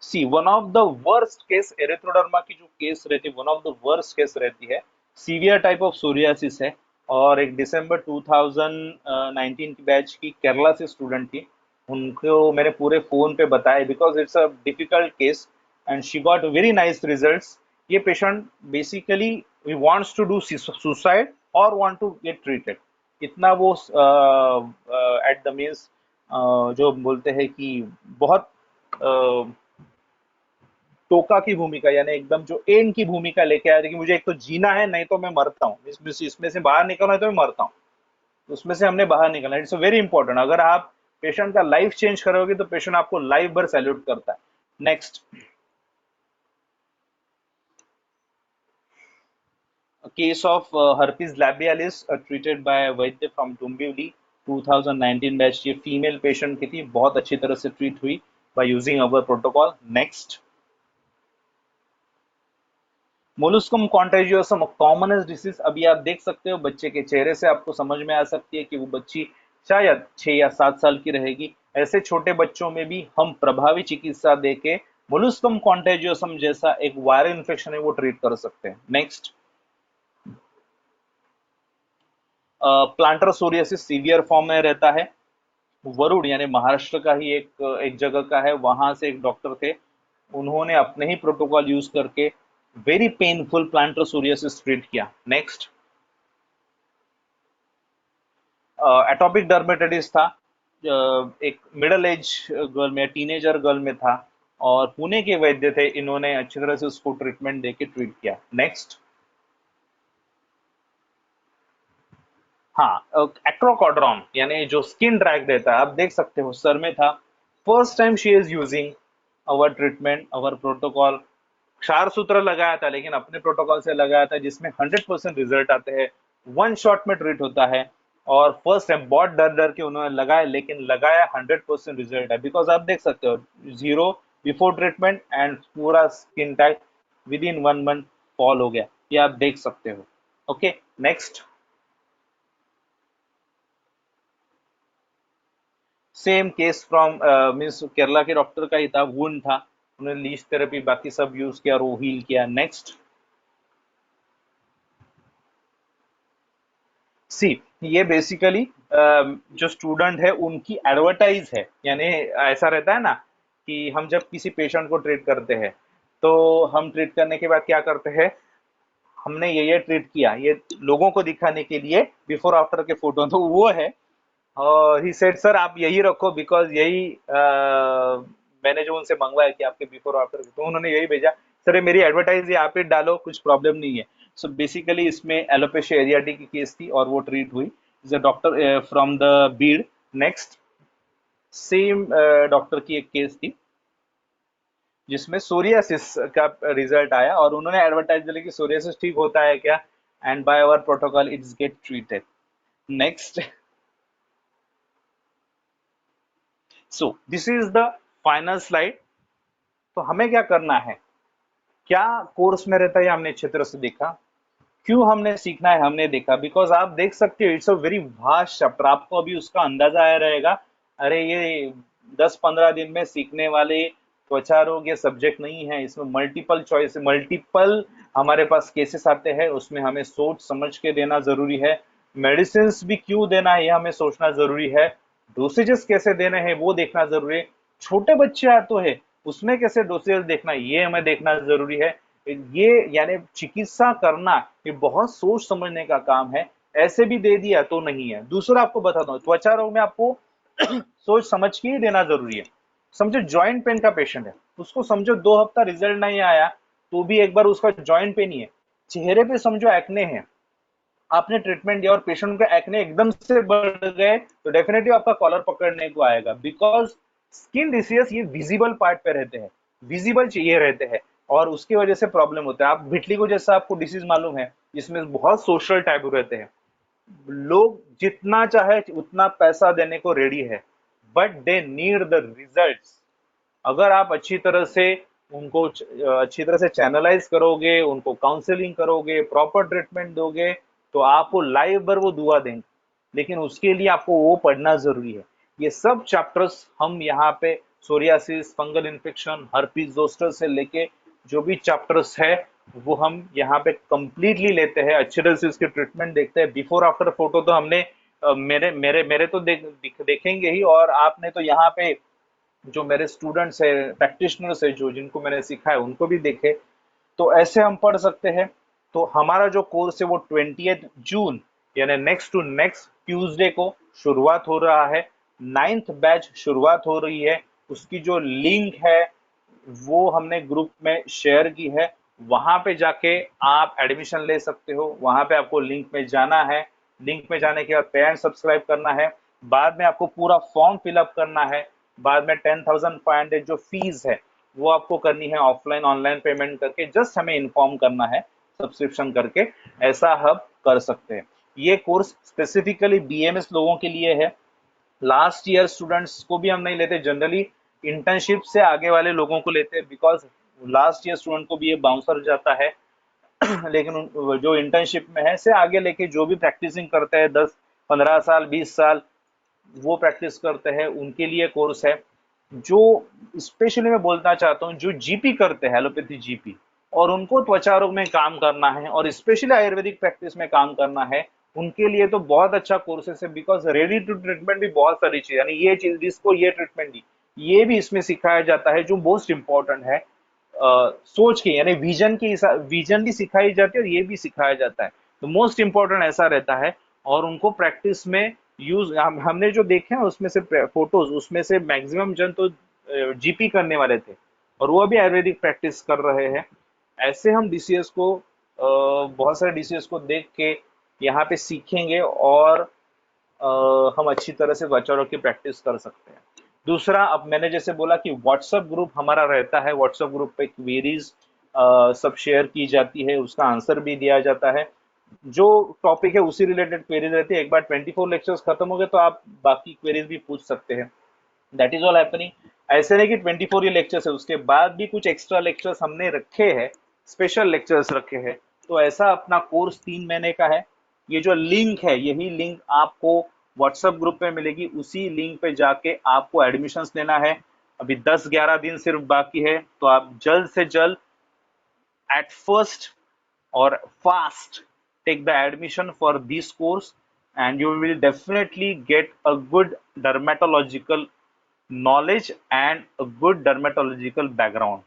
see one of the worst case, erythroderma की जो केस रहती है, one of the worst case रहती है, सीवियर टाइप ऑफ सोरियासिस है, और एक दिसंबर 2019 की बैच की केरला से स्टूडेंट थी। उनको मैंने पूरे फोन पे बताया, because it's a difficult case and she got very nice results. ये patient basically we wants to do suicide और वांट टू गेट ट्रीटेड, इतना वो एट द मीन्स जो बोलते हैं कि बहुत टोका की भूमिका यानी एकदम जो एंड की भूमिका लेके आया कि मुझे एक तो जीना है, नहीं तो मैं मरता हूँ, इसमें से बाहर निकलना है तो मैं मरता हूँ, तो उसमें से हमने बाहर निकलना है। It's very important. अगर आप पेशेंट का लाइफ चेंज करोगे तो पेशेंट आपको लाइफ भर सैल्यूट करता है। Next, a case of herpes labialis treated by Vaidya from Dombivli 2019 batch. ये फीमेल पेशेंट की थी, बहुत अच्छी तरह से ट्रीट हुई by using our protocol। Next, molluscum contagiosum commonest disease. अभी आप देख सकते हो बच्चे के चेहरे से आपको समझ में आ सकती है कि वो बच्ची शायद 6 या 7 साल की रहेगी। ऐसे छोटे बच्चों में भी हम प्रभावी चिकित्सा देके मोलुस्कम कॉन्टेजियोसम जैसा एक वायरल इन्फेक्शन है वो ट्रीट कर सकते हैं। Next, planter psoriasis severe form में रहता है। वरुण यानी महाराष्ट्र का ही एक जगह का है, वहां से एक डॉक्टर थे, उन्होंने अपने ही प्रोटोकॉल यूज करके very painful planter psoriasis treat किया। नेक्स्ट, एटॉपिक डर्मेटाइटिस था, एक मिडिल एज गर्ल में, टीनेजर गर्ल में था, और पुणे के वैद्य थे, इन्होंने अच्छी तरह से उसको ट्रीटमेंट देके ट्रीट किया। नेक्स्ट, हाँ, एक्रोकॉड्रॉन यानी जो स्किन ड्रैग देता है, आप देख सकते हो सर में था। First time she is using our treatment, our protocol. क्षार सूत्र लगाया था लेकिन अपने प्रोटोकॉल से लगाया था, जिसमें 100% रिजल्ट आते हैं, वन शॉट में ट्रीट होता है। और फर्स्ट टाइम बहुत डर डर के उन्होंने लगाया, लेकिन लगाया 100% रिजल्ट है। बिकॉज आप देख सकते हो 0 बिफोर ट्रीटमेंट एंड पूरा skin type with in 1 month fall हो गया, ये आप देख सकते हो। Okay, next, same case from means Kerala के डॉक्टर का ही था, वुंड था, उन्होंने लीच थेरेपी बाकी सब यूज किया और वो हील किया। नेक्स्ट, सी, ये बेसिकली जो स्टूडेंट है उनकी एडवर्टाइज है, यानी ऐसा रहता है ना कि हम जब किसी पेशेंट को ट्रीट करते हैं तो हम ट्रीट करने के बाद क्या करते हैं, हमने ये ट्रीट किया, ये लोगों को दिखाने के लिए बिफोर आफ्टर के फोटो, तो वो है। और ही सेड सर आप यही रखो, बिकॉज यही मैंने जो उनसे मंगवाया कि आपके बिफोर आफ्टर, तो उन्होंने यही भेजा, सर ये मेरी एडवर्टाइज है, आप ही डालो, कुछ प्रॉब्लम नहीं है। सो बेसिकली इसमें एलोपेशिया एरियाटी की केस थी और वो ट्रीट हुई। Is a doctor from the Beed. Next, same doctor की एक केस थी जिसमें सोरियासिस का रिजल्ट आया और उन्होंने एडवर्टाइज दिया कि सोरियासिस ठीक होता है क्या, and by our protocol it's get treated. Next, so this is the final slide. तो हमें क्या करना है, क्या कोर्स में रहता है हमने अच्छी तरह से देखा, क्यों हमने सीखना है हमने देखा। बिकॉज आप देख सकते हो it's a very vast chapter, आपको अभी उसका अंदाजा आया रहेगा, अरे ये 10-15 दिन में सीखने वाले त्वचा रोग ये सब्जेक्ट नहीं है, इसमें मल्टीपल चॉइस, मल्टीपल हमारे पास केसेस आते हैं, उसमें हमें सोच समझ के देना जरूरी है। मेडिसिन भी क्यों देना है ये हमें सोचना जरूरी है, डोसेजेस कैसे देने हैं वो देखना जरूरी है, छोटे बच्चे आते हैं उसमें कैसे डोसेज देखना ये हमें देखना जरूरी है। ये यानी चिकित्सा करना ये बहुत सोच समझने का काम है, ऐसे भी दे दिया तो नहीं है। दूसरा आपको बताता हूँ, त्वचा रोग में आपको सोच समझ के ही देना जरूरी है। समझो जॉइंट पेन का पेशेंट है, उसको समझो 2 हफ्ता रिजल्ट नहीं आया तो भी एक बार उसका जॉइंट पेन ही है, चेहरे पे समझो एक्ने है, आपने ट्रीटमेंट दिया और पेशेंट का एक्ने एकदम से बढ़ गए तो डेफिनेटली आपका कॉलर पकड़ने को आएगा। बिकॉज स्किन डिसीज ये विजिबल पार्ट पे रहते हैं, विजिबल चाहिए रहते हैं, और उसकी वजह से प्रॉब्लम होता है। आप विटलिगो जैसा आपको डिसीज मालूम है, इसमें बहुत सोशल टैबू रहते हैं, लोग जितना चाहे उतना पैसा देने को रेडी है, but they need the results. अगर आप अच्छी तरह से उनको अच्छी तरह से चैनलाइज करोगे, उनको काउंसलिंग करोगे, प्रॉपर ट्रीटमेंट दोगे, तो आपको लाइफ भर वो दुआ देंगे, लेकिन उसके लिए आपको वो पढ़ना जरूरी है। ये सब चैप्टर्स हम यहाँ पे psoriasis, fungal infection, herpes zoster से लेके जो भी चैप्टर्स है वो हम यहाँ पे कंप्लीटली लेते हैं, अच्छे तरह से उसके ट्रीटमेंट देखते हैं। बिफोर आफ्टर फोटो तो हमने मेरे मेरे मेरे तो देखेंगे ही, और आपने तो यहाँ पे जो मेरे स्टूडेंट्स है, प्रैक्टिशनर्स है, जो जिनको मैंने सिखाया उनको भी देखे, तो ऐसे हम पढ़ सकते हैं। तो हमारा जो कोर्स है वो 20 जून यानी नेक्स्ट टू नेक्स्ट ट्यूसडे को शुरुआत हो रहा है, 9th बैच शुरुआत हो रही है। उसकी जो लिंक है वो हमने ग्रुप में शेयर की है। वहां पे जाके आप एडमिशन ले सकते हो। वहां पे आपको लिंक में जाना है। लिंक में जाने के बाद पेरेंट सब्सक्राइब करना है। बाद में आपको पूरा फॉर्म फिलअप करना है। बाद में 10,500 जो फीस है वो आपको करनी है ऑफलाइन, ऑनलाइन पेमेंट करके। जस्ट हमें इन्फॉर्म करना है सब्सक्रिप्शन करके। ऐसा हम कर सकते हैं। ये कोर्स स्पेसिफिकली बीएमएस लोगों के लिए है। लास्ट ईयर स्टूडेंट्स को भी हम नहीं लेते, जनरली इंटर्नशिप से आगे वाले लोगों को लेते हैं, बिकॉज लास्ट ईयर स्टूडेंट को भी ये बाउंसर जाता है। लेकिन जो इंटर्नशिप में है से आगे लेके जो भी प्रैक्टिसिंग करते हैं 10, 15 साल, 20 साल, वो प्रैक्टिस करते हैं, उनके लिए कोर्स है। जो स्पेशली मैं बोलना चाहता हूँ, जो जीपी करते हैं, एलोपैथी जीपी, और उनको त्वचा रोग में काम करना है और स्पेशली आयुर्वेदिक प्रैक्टिस में काम करना है, उनके लिए तो बहुत अच्छा कोर्सेस है। बिकॉज रेडी टू ट्रीटमेंट भी बहुत सारी चीज, यानी ये चीज जिसको ये ट्रीटमेंट दी, ये भी इसमें सिखाया जाता है, जो मोस्ट इंपॉर्टेंट है। सोच के, यानी विजन की विजन भी सिखाई जाती है और ये भी सिखाया जाता है। तो मोस्ट इंपॉर्टेंट ऐसा रहता है। और उनको प्रैक्टिस में यूज, हमने जो देखे हैं उसमें से फोटोज, उसमें से मैक्सिमम जन तो जीपी करने वाले थे और वो भी आयुर्वेदिक प्रैक्टिस कर रहे हैं। ऐसे हम डीसीएस को बहुत सारे डीसीएस को देख के यहाँ पे सीखेंगे और हम अच्छी तरह से त्वचा रोग की प्रैक्टिस कर सकते हैं। दूसरा, अब मैंने जैसे बोला कि व्हाट्सएप ग्रुप हमारा रहता है। व्हाट्सएप ग्रुप पे क्वेरीज सब शेयर की जाती है, उसका आंसर भी दिया जाता है। जो टॉपिक है उसी रिलेटेड क्वेरीज रहती है। एक बार 24 लेक्चर्स खत्म हो गए तो आप बाकी क्वेरीज भी पूछ सकते हैं। That is all happening. ऐसे नहीं कि 24 ये लेक्चर्स है, उसके बाद भी कुछ एक्स्ट्रा लेक्चर्स हमने रखे हैं, स्पेशल लेक्चर्स रखे हैं। तो ऐसा अपना कोर्स 3 महीने का है। ये जो लिंक है, यही लिंक आपको व्हाट्सएप ग्रुप पे मिलेगी। उसी लिंक पे जाके आपको एडमिशन्स लेना है। अभी 10-11 दिन सिर्फ बाकी है, तो आप जल्द से जल्द at first or fast take the admission for this course, and you will definitely get a good dermatological knowledge and a good dermatological background.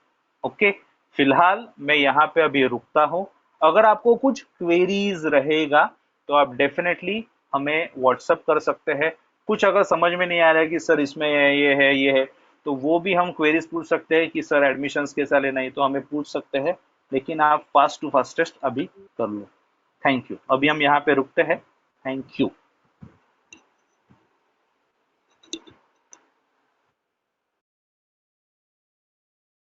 Okay, फिलहाल मैं यहाँ पे अभी रुकता हूँ। अगर आपको कुछ क्वेरीज रहेगा तो आप डेफिनेटली हमें व्हाट्सअप कर सकते हैं। कुछ अगर समझ में नहीं आ रहा है कि सर इसमें ये है, तो वो भी हम क्वेरीज पूछ सकते हैं कि सर एडमिशन्स कैसा लेना है, तो हमें पूछ सकते हैं। लेकिन आप फास्ट टू फास्टेस्ट अभी कर लो। Thank you. अभी हम यहाँ पे रुकते हैं। Thank you.